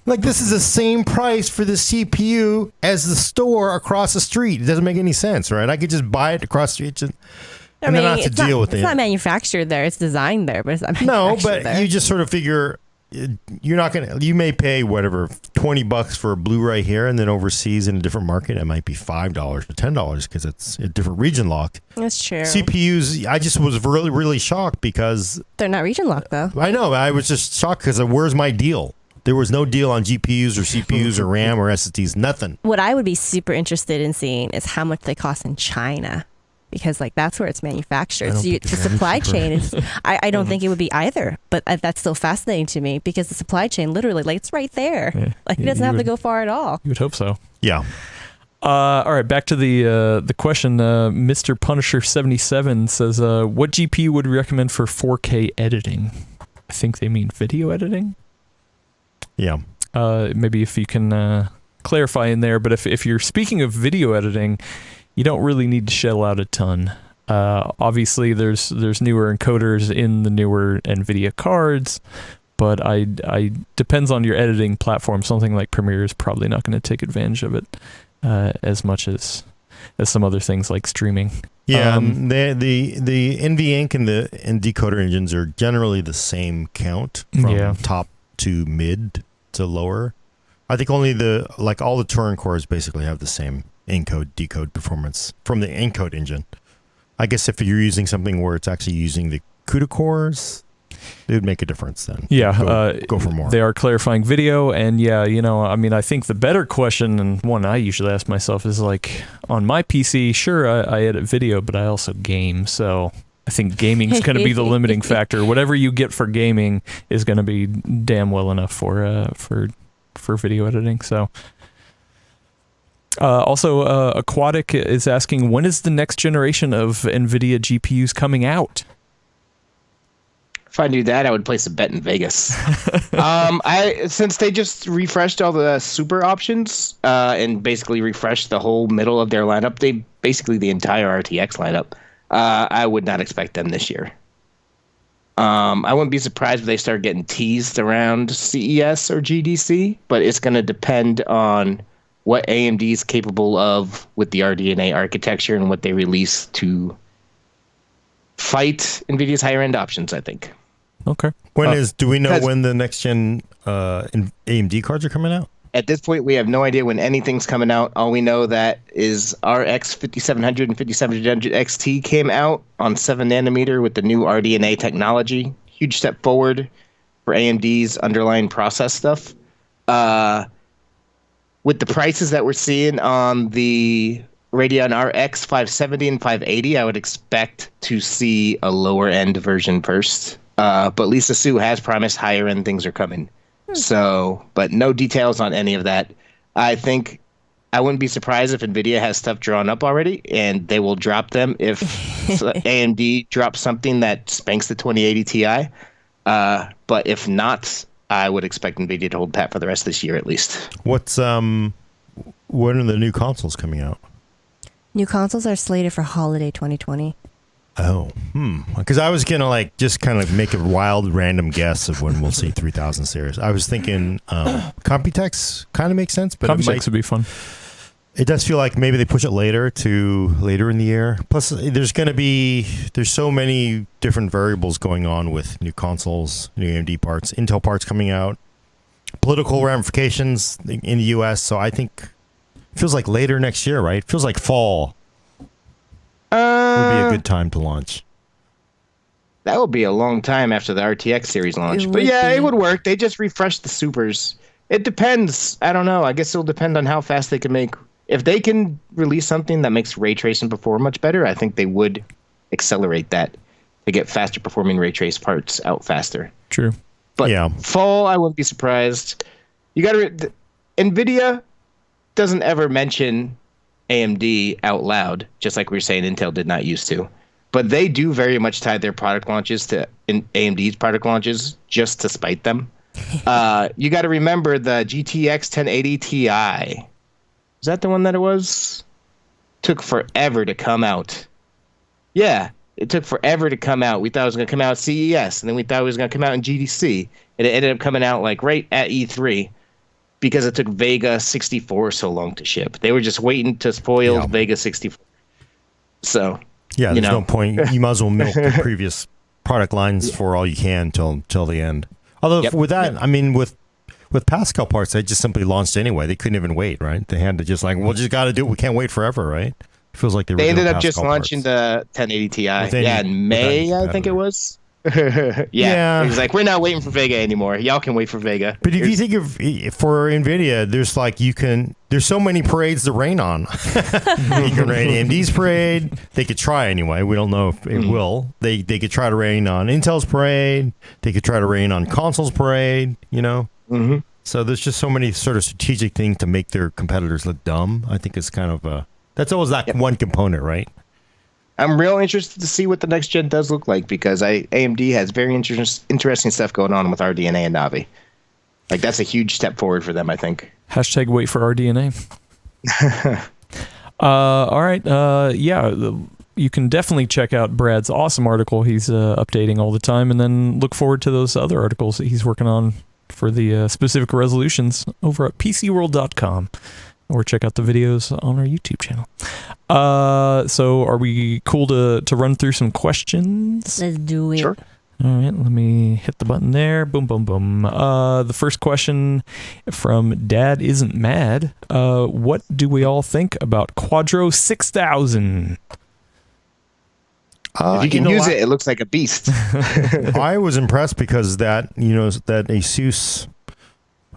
S3: Like, this is the same price for the CPU as the store across the street. It doesn't make any sense, right? I could just buy it across the street and then not have to deal with it.
S2: It's not manufactured there. It's designed there, but it's not manufactured there.
S3: You just sort of figure you're not going to, you may pay whatever, $20 for a Blu-ray here, and then overseas in a different market, it might be $5 or $10 because it's a different region locked.
S2: That's true.
S3: CPUs, I just was really, really shocked because
S2: they're not region locked though.
S3: I know. I was just shocked because where's my deal? There was no deal on GPUs or CPUs or RAM or SSDs, nothing.
S2: What I would be super interested in seeing is how much they cost in China. Because like that's where it's manufactured. So the supply chain is, I don't think it would be either, but that's still fascinating to me because the supply chain literally, like it's right there. Yeah. Like it doesn't have to go far at all.
S1: You would hope so.
S3: Yeah.
S1: All right, back to the question. Mr. Punisher 77 says, what GPU would you recommend for 4K editing? I think they mean video editing.
S3: Yeah.
S1: Maybe if you can clarify in there, but if you're speaking of video editing, you don't really need to shell out a ton. Obviously, there's newer encoders in the newer NVIDIA cards, but I depends on your editing platform. Something like Premiere is probably not going to take advantage of it as much as some other things like streaming.
S3: Yeah, the NVEnc and decoder engines are generally the same count from top to mid to lower. I think only all the Turing cores basically have the same encode decode performance from the encode engine. I guess if you're using something where it's actually using the CUDA cores, it would make a difference then.
S1: Yeah,
S3: go for more.
S1: They are clarifying video, and I think the better question, and one I usually ask myself, is like on my PC, sure, I edit video, but I also game, so I think gaming is going to be the limiting factor. Whatever you get for gaming is going to be damn well enough for video editing. So. Also, Aquatic is asking, when is the next generation of NVIDIA GPUs coming out?
S4: If I knew that, I would place a bet in Vegas. Since they just refreshed all the super options and basically refreshed the whole middle of their lineup, basically the entire RTX lineup, I would not expect them this year. I wouldn't be surprised if they start getting teased around CES or GDC, but it's going to depend on what AMD is capable of with the RDNA architecture and what they release to fight NVIDIA's higher end options, I think.
S1: Okay.
S3: Do we know when the next gen AMD cards are coming out?
S4: At this point, we have no idea when anything's coming out. All we know that is RX 5700 and 5700 XT came out on 7 nanometer with the new RDNA technology. Huge step forward for AMD's underlying process stuff. With the prices that we're seeing on the Radeon RX 570 and 580, I would expect to see a lower end version first. But Lisa Su has promised higher end things are coming. So, but no details on any of that. I think I wouldn't be surprised if NVIDIA has stuff drawn up already, and they will drop them if AMD drops something that spanks the 2080 Ti. But if not, I would expect NVIDIA to hold pat for the rest of this year at least.
S3: When are the new consoles coming out?
S2: New consoles are slated for holiday 2020.
S3: Oh, because I was gonna just kind of make a wild random guess of when we'll see 3000 series. I was thinking Computex kind of makes sense, but
S1: Computex would be fun.
S3: It does feel like maybe they push it later in the year. Plus, there's so many different variables going on with new consoles, new AMD parts, Intel parts coming out, political ramifications in the U.S. So I think it feels like later next year, right? It feels like fall would be a good time to launch.
S4: That would be a long time after the RTX series launch. But yeah, it would work. They just refreshed the supers. It depends. I don't know. I guess it'll depend on how fast they can make. If they can release something that makes ray tracing perform much better, I think they would accelerate that to get faster performing ray trace parts out faster.
S1: True.
S4: But fall, I wouldn't be surprised. You got to. NVIDIA doesn't ever mention AMD out loud, just like we were saying Intel did not used to. But they do very much tie their product launches to AMD's product launches just to spite them. You got to remember the GTX 1080 Ti. Is that the one that it was? Took forever to come out. Yeah, it took forever to come out. We thought it was going to come out at CES, and then we thought it was going to come out in GDC. And it ended up coming out like right at E3 because it took Vega 64 so long to ship. They were just waiting to spoil Vega 64. So,
S3: there's no point. You might as well milk the previous product lines for all you can till the end. Although with that, I mean, with Pascal parts, they just simply launched anyway. They couldn't even wait, right? They had to just just got to do it. We can't wait forever, right? It feels like they
S4: ended up just launching the 1080 Ti. In May, I think it was. It was like, we're not waiting for Vega anymore. Y'all can wait for Vega.
S3: But if you think of for NVIDIA, there's so many parades to rain on. You can rain AMD's parade. They could try anyway. We don't know if it will. They could try to rain on Intel's parade. They could try to rain on consoles parade.
S4: Mm-hmm.
S3: So there's just so many sort of strategic things to make their competitors look dumb. I think it's kind of that's always that one component, right?
S4: I'm real interested to see what the next gen does look like because AMD has very interesting stuff going on with RDNA and Navi. Like that's a huge step forward for them, I think.
S1: # wait for RDNA. All right. You can definitely check out Brad's awesome article. He's updating all the time, and then look forward to those other articles that he's working on for the specific resolutions over at PCWorld.com. Or check out the videos on our YouTube channel. So are we cool to run through some questions?
S2: Let's do it.
S4: Sure.
S1: All right, let me hit the button there. Boom, boom, boom. The first question from Dad Isn't Mad. What do we all think about Quadro 6000?
S4: If you can use it, it looks like a beast.
S3: I was impressed because that Asus...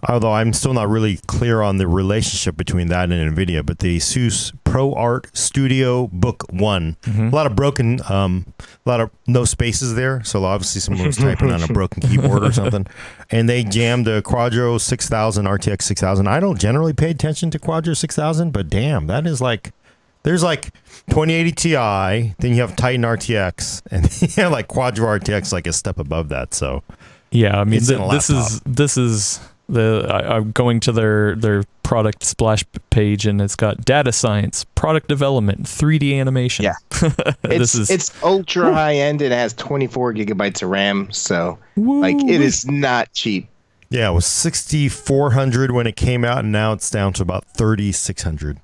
S3: Although I'm still not really clear on the relationship between that and NVIDIA, but the Asus ProArt Studio Book 1. A lot of broken, a lot of no spaces there. So obviously someone was typing on a broken keyboard or something. And they jammed a Quadro 6000, RTX 6000. I don't generally pay attention to Quadro 6000, but damn, that is like, there's like 2080 Ti, then you have Titan RTX, and you have like Quadro RTX like a step above that. So
S1: yeah, I mean, this is I'm going to their product splash page, and it's got data science, product development, 3D animation.
S4: Yeah, it's ultra high end. It has 24 gigabytes of RAM, so it is not cheap.
S3: Yeah, it was 6,400 when it came out, and now it's down to about 3,600.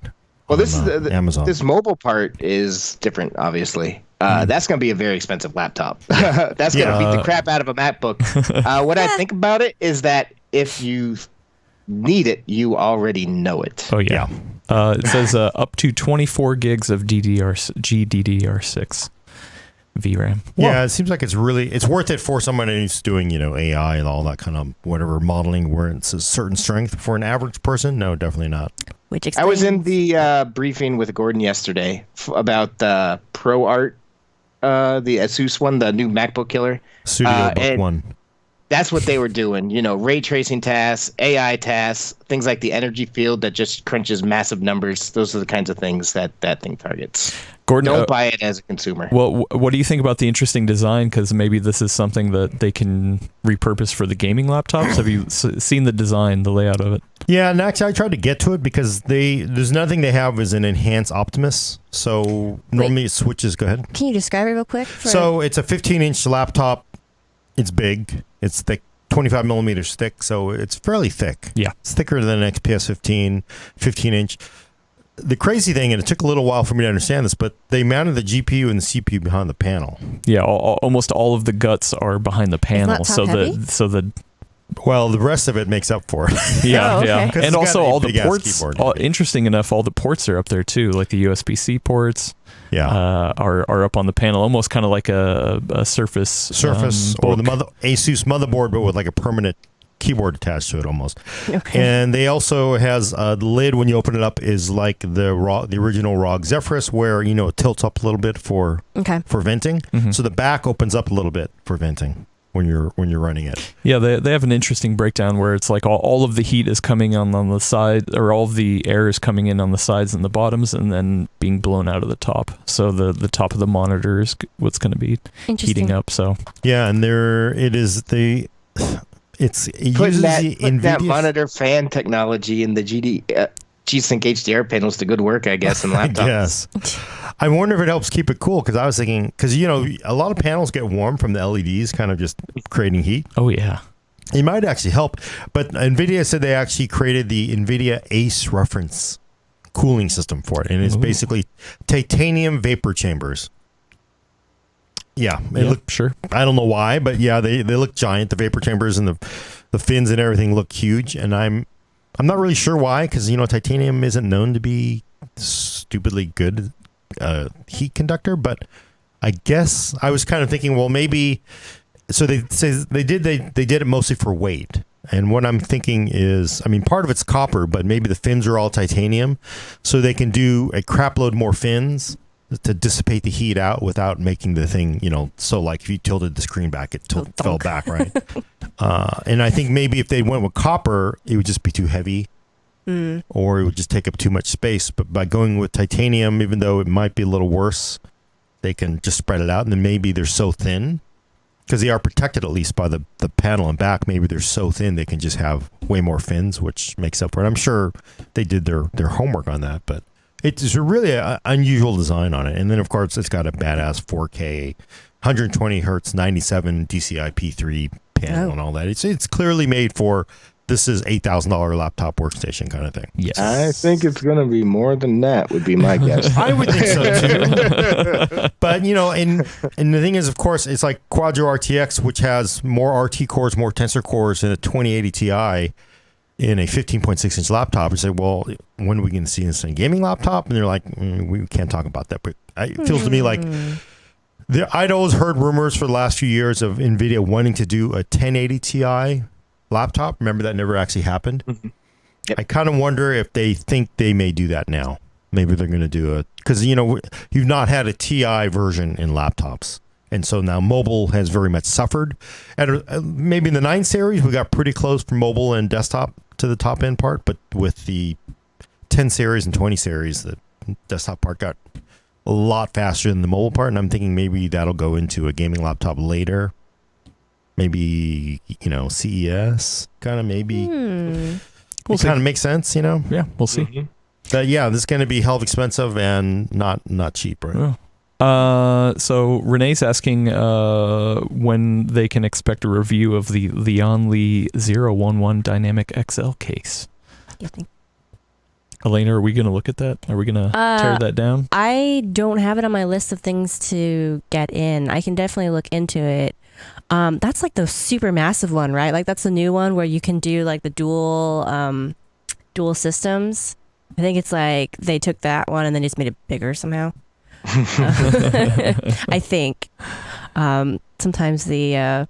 S4: Well, this is
S3: Amazon.
S4: This mobile part is different, obviously. That's going to be a very expensive laptop. That's going to beat the crap out of a MacBook. What I think about it is that if you need it, you already know it.
S1: Oh, yeah. It says up to 24 gigs of GDDR6 VRAM.
S3: Yeah, it seems like it's worth it for someone who's doing, AI and all that kind of whatever modeling where it's a certain strength. For an average person, no, definitely not.
S4: I was in the briefing with Gordon yesterday about the ProArt, the Asus one, the new MacBook killer.
S3: Studio Book 1.
S4: That's what they were doing, ray tracing tasks, AI tasks, things like the energy field that just crunches massive numbers. Those are the kinds of things that thing targets.
S1: Gordon,
S4: don't buy it as a consumer.
S1: Well, what do you think about the interesting design? Because maybe this is something that they can repurpose for the gaming laptops. Have you seen the design, the layout of it?
S3: Yeah, and actually I tried to get to it because there's nothing they have is an enhanced Optimus. So normally it switches. Go ahead.
S2: Can you describe it real quick?
S3: So it's a 15-inch laptop. It's big. It's thick, 25 millimeters thick, so it's fairly thick.
S1: Yeah.
S3: It's thicker than an XPS 15-inch. The crazy thing, and it took a little while for me to understand this, but they mounted the GPU and the CPU behind the panel.
S1: Yeah, almost all of the guts are behind the panel.
S3: Well, the rest of it makes up for it.
S1: Yeah,
S2: okay.
S1: And also all the ports. Interesting enough, all the ports are up there too, like the USB-C ports.
S3: Yeah,
S1: are up on the panel, almost kind of like a Surface
S3: or the Asus motherboard, but with like a permanent keyboard attached to it almost.
S2: Okay.
S3: And they also has the lid when you open it up is like the original ROG Zephyrus, where it tilts up a little bit for venting.
S1: Mm-hmm.
S3: So the back opens up a little bit for venting when you're running it.
S1: Yeah, they have an interesting breakdown where it's like all of the heat is coming on the side, or all of the air is coming in on the sides and the bottoms, and then being blown out of the top. So the top of the monitor is what's going to be heating up. So
S3: yeah, and it uses the
S4: Putting that monitor fan technology in the G-Sync HDR panels to good work, I guess, in laptops.
S3: Yes. I wonder if it helps keep it cool, because I was thinking, because, a lot of panels get warm from the LEDs, kind of just creating heat.
S1: Oh, yeah.
S3: It might actually help. But NVIDIA said they actually created the NVIDIA ACE reference cooling system for it. And it's basically titanium vapor chambers. Yeah.
S1: Sure.
S3: I don't know why, but yeah, they look giant. The vapor chambers and the fins and everything look huge. And I'm not really sure why, because, titanium isn't known to be stupidly good heat conductor, but I guess I was kind of thinking, well, maybe. So they say they did it mostly for weight, and what I'm thinking is, part of it's copper, but maybe the fins are all titanium, so they can do a crap load more fins to dissipate the heat out without making the thing, so like if you tilted the screen back, it fell back, right? And I think maybe if they went with copper, it would just be too heavy. Or it would just take up too much space. But by going with titanium, even though it might be a little worse, they can just spread it out. And then maybe they're so thin, because they are protected at least by the panel and back. Maybe they're so thin they can just have way more fins, which makes up for it. I'm sure they did their homework on that. But it's a really unusual design on it. And then, of course, it's got a badass 4K, 120 hertz, 97 DCI P3 panel and all that. It's clearly made for... This is $8,000 laptop workstation kind of thing.
S1: Yes.
S4: I think it's going to be more than that, would be my guess.
S3: I would think so too. But, and the thing is, of course, it's like Quadro RTX, which has more RT cores, more tensor cores than a 2080 Ti in a 15.6-inch laptop. And say, well, when are we going to see this in a gaming laptop? And they're like, we can't talk about that. But it feels to me like I'd always heard rumors for the last few years of NVIDIA wanting to do a 1080 Ti laptop. Remember, that never actually happened.
S4: Mm-hmm. Yep.
S3: I kind of wonder if they think they may do that now. Maybe they're going to do because you've not had a TI version in laptops, and so now mobile has very much suffered. Maybe in the 9 series we got pretty close from mobile and desktop to the top end part, but with the 10 series and 20 series, the desktop part got a lot faster than the mobile part, and I'm thinking maybe that'll go into a gaming laptop later. Maybe, CES, kind of maybe. It kind of makes sense,
S1: Yeah, we'll see.
S4: Mm-hmm.
S3: But yeah, this is going to be hell of expensive and not cheap, right?
S1: So Renee's asking when they can expect a review of the Leonly 011 Dynamic XL case. Elena, are we going to look at that? Are we going to tear that down?
S2: I don't have it on my list of things to get in. I can definitely look into it. That's like the super massive one, right? Like that's the new one where you can do like the dual systems. I think it's like they took that one and then just made it bigger somehow. I think sometimes the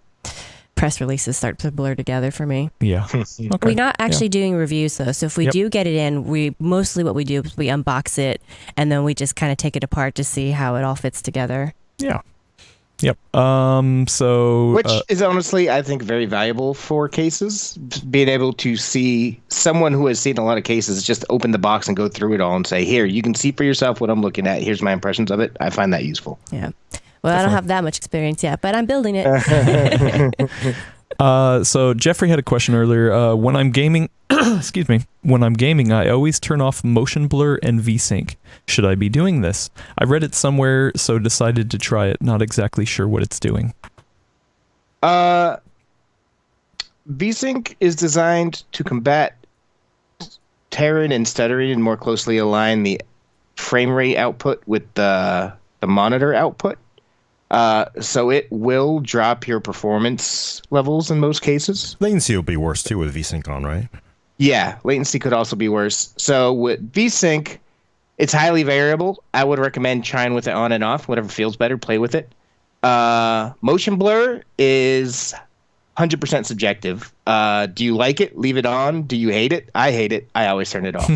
S2: press releases start to blur together for me.
S1: Yeah.
S2: Okay. We're not actually doing reviews though. So if we do get it in, what we do is we unbox it and then we just kind of take it apart to see how it all fits together.
S1: Yeah. Yep. So
S4: which is honestly, I think, very valuable for cases. Being able to see someone who has seen a lot of cases, just open the box and go through it all and say, "Here, you can see for yourself what I'm looking at. Here's my impressions of it." I find that useful.
S2: Yeah. Well, I don't have that much experience yet, but I'm building it.
S1: So Jeffrey had a question earlier. When I'm gaming, excuse me, I always turn off motion blur and VSync. Should I be doing this? I read it somewhere, so decided to try it. Not exactly sure what it's doing.
S4: VSync is designed to combat tearing and stuttering and more closely align the frame rate output with the monitor output. So it will drop your performance levels in most cases.
S3: Latency will be worse too with VSync on, right?
S4: Yeah, latency could also be worse. So with VSync, it's highly variable. I would recommend trying with it on and off, whatever feels better, play with it. Motion blur is 100% subjective. Do you like it? Leave it on. Do you hate it? I hate it. I always turn it off.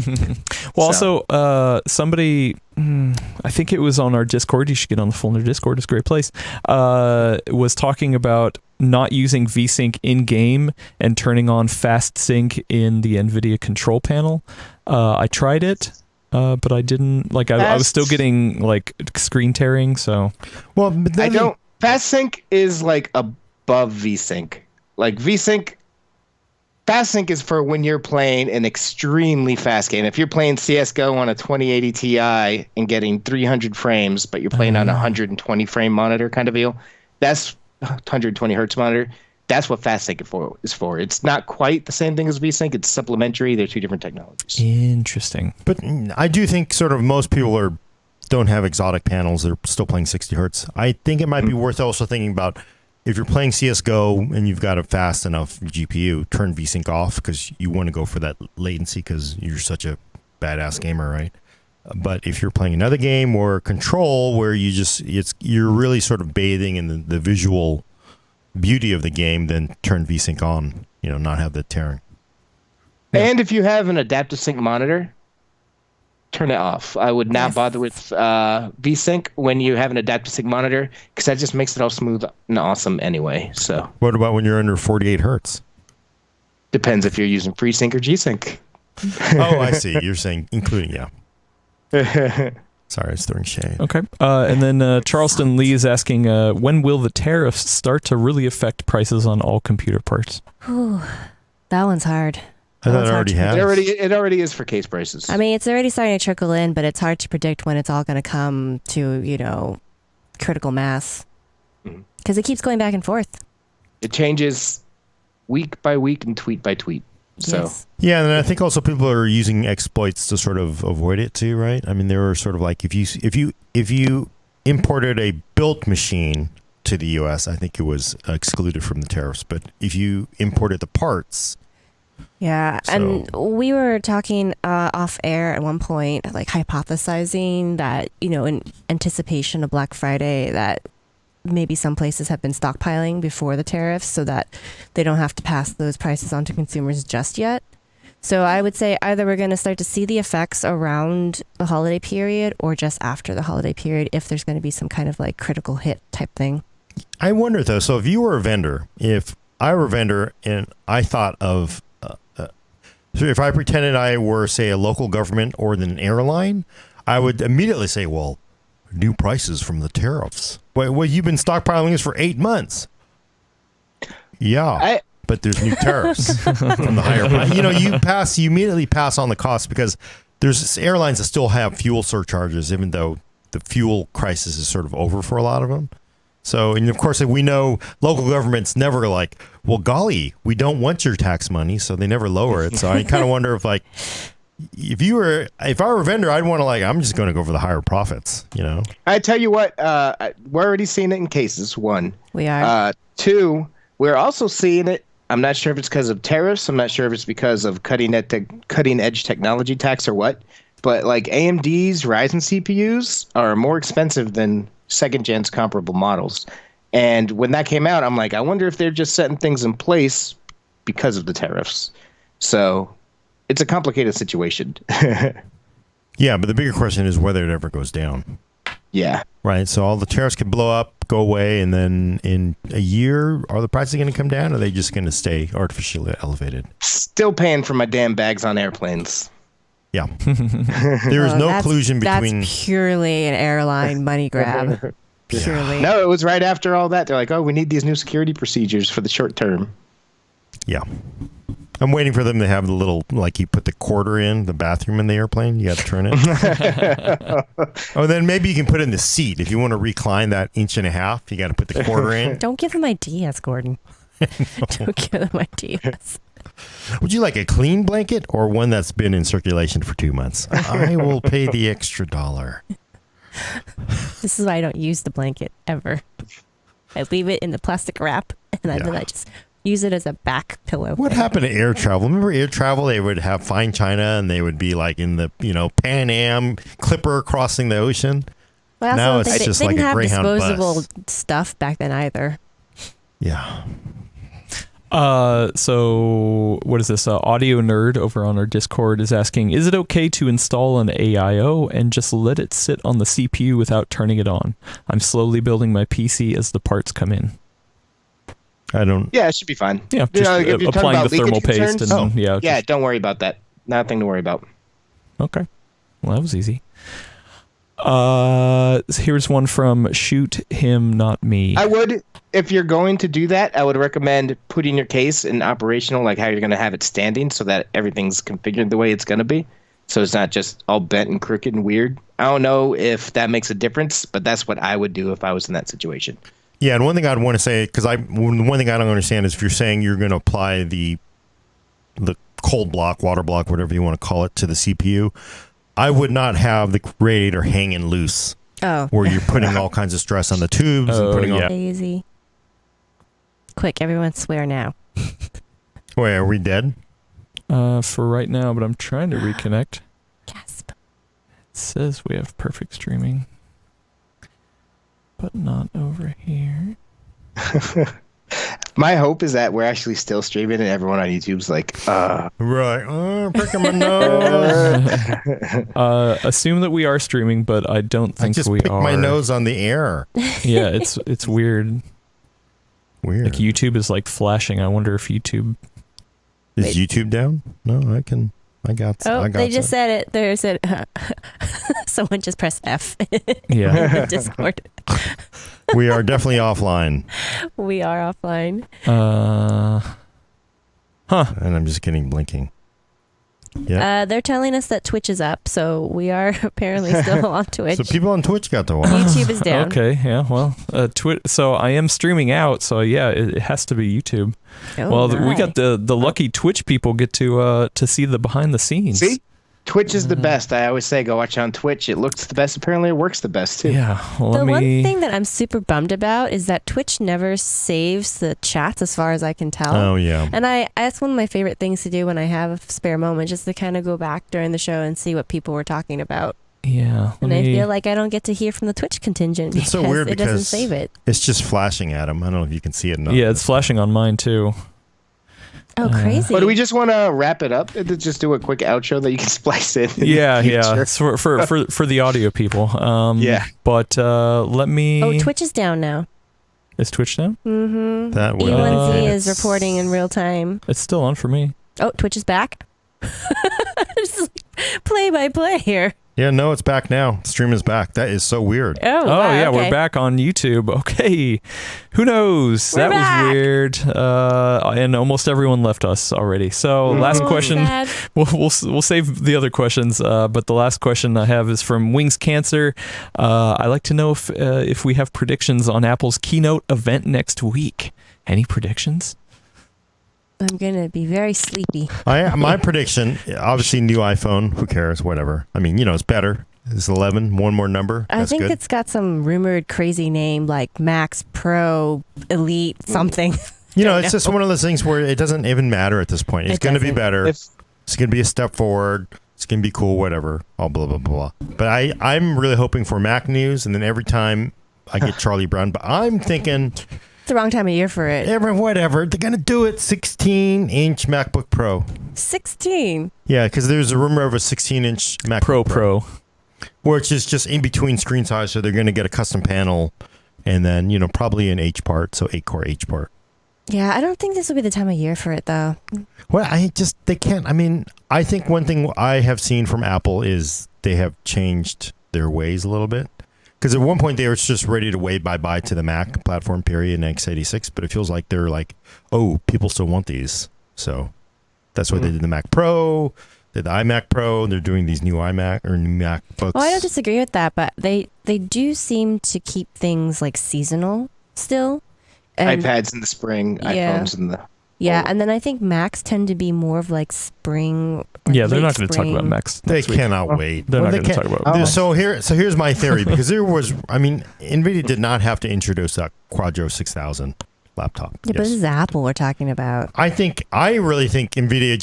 S1: Well, also, somebody, I think it was on our Discord. You should get on the Fulner Discord. It's a great place. Was talking about not using VSync in game and turning on fast sync in the NVIDIA control panel. I tried it. But I didn't I was still getting like screen tearing. So,
S3: well, but
S4: I don't. Fast sync is like above VSync. Like VSync, fast sync is for when you're playing an extremely fast game. If you're playing CS:GO on a 2080 Ti and getting 300 frames, but you're playing on a 120 frame monitor kind of deal, that's 120 hertz monitor. That's what fast sync is for. It's not quite the same thing as VSync. It's supplementary. They're two different technologies.
S1: Interesting.
S3: But I do think sort of most people don't have exotic panels. They're still playing 60 hertz. I think it might be worth also thinking about if you're playing CSGO and you've got a fast enough GPU, turn VSync off because you want to go for that latency because you're such a badass gamer, right? But if you're playing another game or Control where you're really sort of bathing in the visual beauty of the game, then turn VSync on, not have the tearing.
S4: And if you have an adaptive sync monitor, turn it off. I would not bother with VSync when you have an adaptive sync monitor because that just makes it all smooth and awesome anyway. So
S3: what about when you're under 48 hertz?
S4: Depends if you're using FreeSync or G-Sync.
S3: Oh, I see. You're saying including, yeah. Sorry, it's throwing shade.
S1: Okay. And then Charleston Lee is asking, when will the tariffs start to really affect prices on all computer parts?
S2: Whew, that one's hard.
S3: I thought it already has.
S4: It already is for case prices.
S2: I mean, it's already starting to trickle in, but it's hard to predict when it's all going to come to, critical mass. Because it keeps going back and forth.
S4: It changes week by week and tweet by tweet. So
S2: Yes.
S3: Yeah, and I think also people are using exploits to sort of avoid it too, right? I mean, there were sort of like if you imported a built machine to the U.S., I think it was excluded from the tariffs. But if you imported the parts,
S2: Yeah, and we were talking off air at one point, like hypothesizing that, in anticipation of Black Friday, that maybe some places have been stockpiling before the tariffs so that they don't have to pass those prices on to consumers just yet. So I would say either we're going to start to see the effects around the holiday period or just after the holiday period if there's going to be some kind of like critical hit type thing.
S3: I wonder though, so if you were a vendor, if I were a vendor and I thought of, so if I pretended I were, say, a local government or an airline, I would immediately say, well, new prices from the tariffs. Well, you've been stockpiling this for 8 months. Yeah, but there's new tariffs from the higher price. You immediately pass on the cost because there's airlines that still have fuel surcharges, even though the fuel crisis is sort of over for a lot of them. So, and of course, we know local governments never like, well, golly, we don't want your tax money, so they never lower it. So I kind of wonder if like, if I were a vendor, I'd want to I'm just going to go for the higher profits,
S4: I tell you what, we're already seeing it in cases. One,
S2: We are.
S4: Two, we're also seeing it. I'm not sure if it's because of tariffs. I'm not sure if it's because of cutting edge technology tax or what. But like AMD's Ryzen CPUs are more expensive than second gen's comparable models. And when that came out, I'm like, I wonder if they're just setting things in place because of the tariffs. So it's a complicated situation.
S3: Yeah, but the bigger question is whether it ever goes down.
S4: Yeah.
S3: Right. So all the tariffs could blow up, go away, and then in a year, are the prices going to come down or are they just going to stay artificially elevated?
S4: Still paying for my damn bags on airplanes.
S3: Yeah. There is no collusion between...
S2: That's purely an airline money grab. Purely.
S4: No, it was right after all that. They're like, oh, we need these new security procedures for the short term.
S3: Yeah. I'm waiting for them to have the little, like you put the quarter in the bathroom in the airplane. You got to turn it. Oh, then maybe you can put it in the seat. If you want to recline that inch and a half, you got to put the quarter in.
S2: Don't give them ideas, Gordon. Don't give them ideas.
S3: Would you like a clean blanket or one that's been in circulation for 2 months? I will pay the extra $1.
S2: This is why I don't use the blanket ever. I leave it in the plastic wrap, and then I just use it as a back pillow.
S3: What happened to air travel? Remember air travel? They would have fine china, and they would be like in the Pan Am Clipper crossing the ocean.
S2: Well,
S3: now
S2: it's
S3: just
S2: they
S3: like
S2: didn't
S3: a
S2: have
S3: Greyhound
S2: disposable
S3: bus.
S2: stuff back then either.
S3: Yeah.
S1: So what is this? Audio Nerd over on our Discord is asking, is it okay to install an AIO and just let it sit on the CPU without turning it on? I'm slowly building my PC as the parts come in.
S3: I don't.
S4: Yeah, it should be fine.
S1: Yeah,
S4: You
S1: just
S4: know, if you're talking
S1: applying the
S4: about leakage
S1: thermal paste
S4: concerns,
S1: and
S4: yeah, don't worry about that. Nothing to worry about.
S1: Okay. Well, that was easy. Here's one from Shoot Him Not Me.
S4: I would, if you're going to do that, I would recommend putting your case in operational, like how you're going to have it standing so that everything's configured the way it's going to be. So it's not just all bent and crooked and weird. I don't know if that makes a difference, but that's what I would do if I was in that situation.
S3: Yeah, and one thing I'd want to say, because one thing I don't understand is if you're saying you're going to apply the cold block, water block, whatever you want to call it, to the CPU, I would not have the radiator hanging loose.
S2: Oh.
S3: Where you're putting all kinds of stress on the tubes and putting all.
S2: Easy. Quick, everyone swear now.
S3: Wait, are we dead?
S1: For right now, but I'm trying to reconnect.
S2: Gasp.
S1: It says we have perfect streaming, but not over here.
S4: My hope is that we're actually still streaming and everyone on YouTube's like,
S3: Right. Picking my nose.
S1: Assume that we are streaming, but I don't think
S3: I just
S1: we
S3: picked
S1: are.
S3: my nose on the air.
S1: Yeah, it's weird.
S3: Weird.
S1: Like YouTube is like flashing. I wonder if YouTube
S3: Is YouTube down? No, I got.
S2: They just said it. They said someone just pressed F.
S1: Yeah.
S2: Discord.
S3: We are definitely offline.
S2: We are offline.
S3: And I'm just getting blinking. Yeah.
S2: They're telling us that Twitch is up, so we are apparently still on Twitch.
S3: So people on Twitch got to watch.
S2: YouTube is down.
S1: Okay, yeah, well, so I am streaming out, so yeah, it has to be YouTube.
S2: Oh,
S1: well,
S2: my.
S1: we got the lucky Twitch people get to see the behind the scenes.
S4: see? Twitch is the best. I always say go watch on Twitch. It looks the best. Apparently it works the best too.
S1: Yeah. Well,
S2: The one thing that I'm super bummed about is that Twitch never saves the chats as far as I can tell.
S3: Oh yeah.
S2: And that's one of my favorite things to do when I have a spare moment, just to kind of go back during the show and see what people were talking about.
S1: Yeah.
S2: And I feel like I don't get to hear from the Twitch contingent because
S3: It's so weird
S2: it doesn't
S3: because
S2: save it.
S3: It's just flashing at him. I don't know if you can see it.
S1: Yeah, it's flashing on mine too.
S2: Oh, crazy.
S4: But do we just want to wrap it up and just do a quick outro that you can splice in?
S1: Yeah. It's for the audio people.
S4: Yeah.
S1: But let me.
S2: Oh, Twitch is down now.
S1: Is Twitch down?
S2: Mm-hmm.
S3: That would.
S2: E1Z is reporting in real time.
S1: It's still on for me.
S2: Oh, Twitch is back. Just like play by play here.
S3: Yeah, no, it's back now. Stream is back. That is so weird.
S2: Oh,
S1: Oh
S2: wow,
S1: yeah,
S2: okay.
S1: we're back on YouTube. Okay, who knows?
S2: We're
S1: that
S2: back.
S1: was weird. And almost everyone left us already. So last
S2: Oh,
S1: question.
S2: sad.
S1: We'll save the other questions. But the last question I have is from Wings Cancer. I'd like to know if we have predictions on Apple's keynote event next week. Any predictions?
S2: I'm gonna be very sleepy.
S3: My prediction, obviously, new iPhone. Who cares? Whatever. I mean, it's better. It's 11. One more number.
S2: I
S3: That's
S2: think
S3: good.
S2: it's got some rumored crazy name like Max Pro Elite something.
S3: It's just one of those things where it doesn't even matter at this point. It's going to be better. It's going to be a step forward. It's going to be cool. Whatever. All blah blah blah. But I'm really hoping for Mac news, and then every time I get Charlie Brown. But I'm thinking.
S2: It's the wrong time of year for it.
S3: Whatever. They're going to do it. 16-inch MacBook Pro.
S2: 16.
S3: Yeah, because there's a rumor of a 16-inch MacBook
S1: Pro.
S3: Which is just in between screen size. So they're going to get a custom panel and then, probably an H part. So 8-core H part.
S2: Yeah, I don't think this will be the time of year for it, though.
S3: Well, they can't. I mean, I think one thing I have seen from Apple is they have changed their ways a little bit. Because at one point they were just ready to wave bye-bye to the Mac platform, period, in x86. But it feels like they're like, oh, people still want these. So that's why they did the Mac Pro, did the iMac Pro. They're doing these new iMac or new MacBooks.
S2: Well, I don't disagree with that, but they do seem to keep things like seasonal still. And,
S4: iPads in the spring,
S2: Yeah.
S4: iPhones in the...
S2: yeah, and then I think Macs tend to be more of like spring. Or
S1: Yeah, they're
S2: late
S1: not going to talk about
S2: spring.
S1: Macs.
S3: They
S1: next week.
S3: cannot wait.
S1: They're not
S3: Well,
S1: going to
S3: can't-
S1: talk about.
S4: Oh.
S3: Here's my theory, because NVIDIA did not have to introduce that Quadro 6000 laptop.
S2: Yeah, but this is Apple we're talking about.
S3: I really think NVIDIA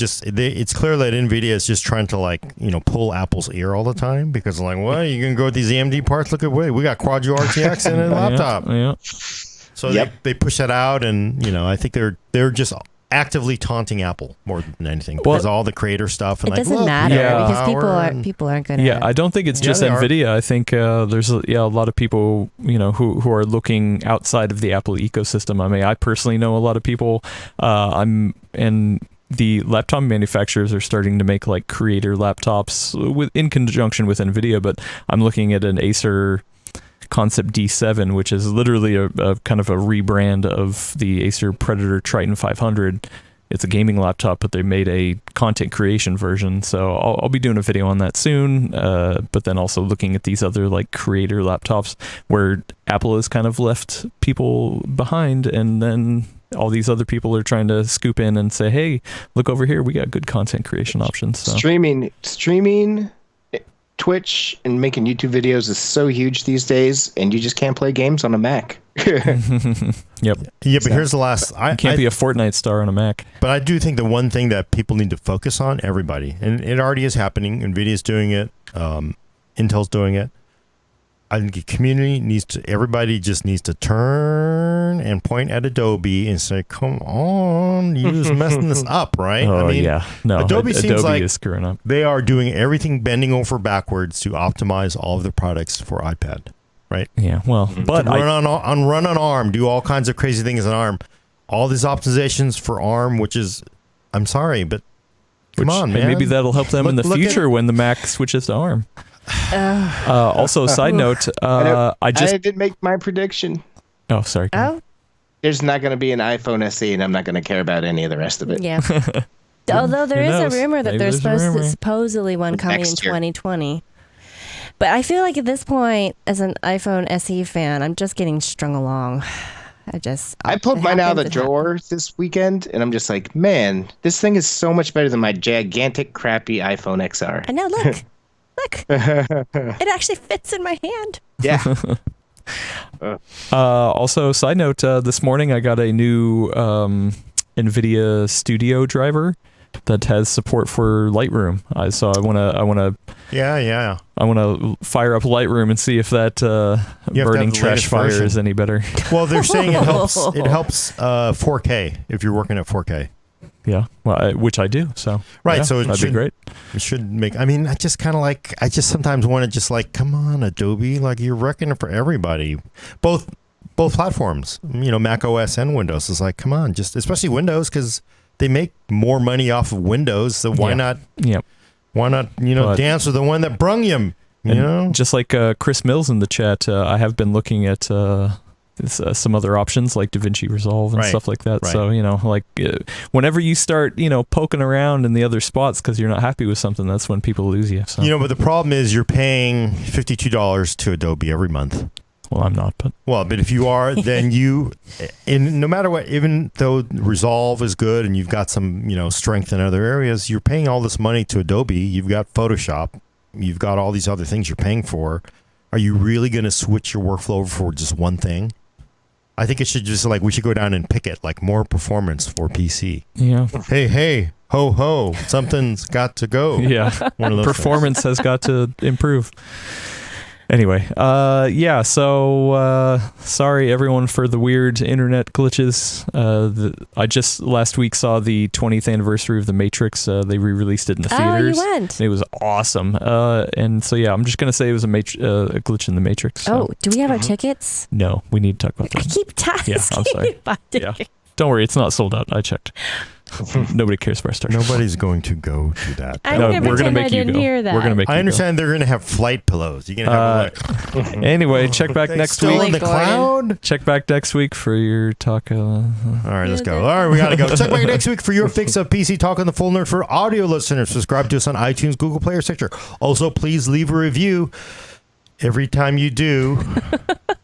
S3: it's clear that NVIDIA is just trying to pull Apple's ear all the time, because well, you can go with these AMD parts. Look at we got Quadro RTX in a laptop.
S1: Yeah.
S3: So
S4: Yep.
S3: they push that out, and I think they're just actively taunting Apple more than anything because all the creator stuff and
S2: it doesn't matter because people aren't going to.
S1: Yeah, I don't think it's just NVIDIA. I think there's a lot of people who are looking outside of the Apple ecosystem. I mean, I personally know a lot of people. And the laptop manufacturers are starting to make like creator laptops in conjunction with NVIDIA. But I'm looking at an Acer Concept D7, which is literally a kind of a rebrand of the Acer Predator Triton 500. It's a gaming laptop, but they made a content creation version. So I'll be doing a video on that soon. But then also looking at these other like creator laptops where Apple has kind of left people behind, and then all these other people are trying to scoop in and say, hey, look over here, we got good content creation options. So.
S4: Streaming Twitch and making YouTube videos is so huge these days, and you just can't play games on a Mac.
S1: Yep.
S3: Yeah, but here's the last.
S1: You can't be a Fortnite star on a Mac.
S3: But I do think the one thing that people need to focus on, everybody, and it already is happening. NVIDIA's doing it. Intel's doing it. I think the community everybody just needs to turn and point at Adobe and say, come on, you're just messing this up, right?
S1: Oh, I mean, yeah. No,
S3: Adobe seems
S1: Adobe
S3: like
S1: is screwing up.
S3: They are doing everything bending over backwards to optimize all of their products for iPad, right?
S1: Yeah, well, but
S3: run on ARM, do all kinds of crazy things on ARM. All these optimizations for ARM, which is, I'm sorry, but come on, man.
S1: Maybe that'll help them in the future when the Mac switches to ARM. Also, side note, I
S4: didn't make my prediction.
S1: Oh, sorry.
S2: Oh,
S4: there's not going to be an iPhone SE, and I'm not going to care about any of the rest of it.
S2: yeah. Although there is a rumor that there's supposedly one coming in 2020. But I feel like at this point, as an iPhone SE fan, I'm just getting strung along. I
S4: pulled mine out of the drawer this weekend, and I'm just like, man, this thing is so much better than my gigantic, crappy iPhone XR.
S2: I know, look. Look, it actually fits in my hand.
S4: Yeah.
S1: Also, side note, this morning I got a new NVIDIA Studio driver that has support for Lightroom. So I want to fire up Lightroom and see if that burning trash fire is any better.
S3: Well, they're saying it helps 4K if you're working at 4K.
S1: Yeah, well, which I do. So
S3: right, so
S1: that'd be great.
S3: It should make. I mean, I just sometimes want to just like, come on, Adobe, like you're wrecking it for everybody, both platforms. Mac OS and Windows. It's like, come on, just especially Windows because they make more money off of Windows. So why not?
S1: Yep.
S3: Why not? Dance with the one that brung you.
S1: Just like Chris Mills in the chat, I have been looking at. Some other options like DaVinci Resolve and stuff like that. Right. So, whenever you start, poking around in the other spots because you're not happy with something, that's when people lose you. So.
S3: But the problem is you're paying $52 to Adobe every month.
S1: Well, I'm not, but
S3: if you are, then no matter what, even though Resolve is good and you've got some, strength in other areas, you're paying all this money to Adobe. You've got Photoshop. You've got all these other things you're paying for. Are you really going to switch your workflow over for just one thing? I think it should just we should go down and pick it, more performance for PC.
S1: Yeah.
S3: Hey, ho, ho, something's got to go.
S1: Yeah. One of those performance has got to improve. Anyway, so sorry everyone for the weird internet glitches. I just last week saw the 20th anniversary of The Matrix. They re-released it in the theaters.
S2: Oh, you went.
S1: It was awesome. And so, I'm just going to say it was a glitch in The Matrix. So.
S2: Oh, do we have our tickets?
S1: No, we need to talk about that.
S2: I keep asking.
S1: Yeah, I'm sorry. Yeah. Don't worry, it's not sold out. I checked. Nobody cares for our Star.
S3: Nobody's going to go to that.
S2: We're going to make you go. We're
S1: going to make.
S3: I understand they're going to have flight pillows. You're going to have
S1: anyway, check back next week.
S3: Still in the cloud.
S1: Check back next week for your talk.
S3: All right, let's go. All right, we got to go. Check back next week for your fix of PC Talk on the Full Nerd for audio listeners. Subscribe to us on iTunes, Google Play, or Stitcher. Also, please leave a review. Every time you do,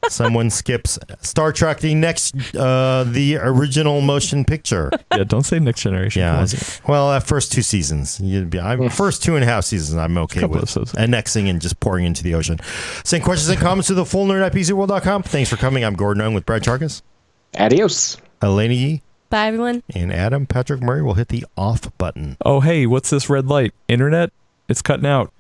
S3: someone skips Star Trek, the original motion picture.
S1: Yeah, don't say next generation.
S3: Yeah, well, first 2 seasons. First 2.5 seasons, I'm okay with. Annexing and just pouring into the ocean. Send questions and comments to the fullnerd@PCWorld.com. Thanks for coming. I'm Gordon Young with Brad Charkis.
S4: Adios.
S3: Elena Yee.
S2: Bye, everyone.
S3: And Adam Patrick Murray will hit the off button.
S1: Oh, hey, what's this red light? Internet? It's cutting out.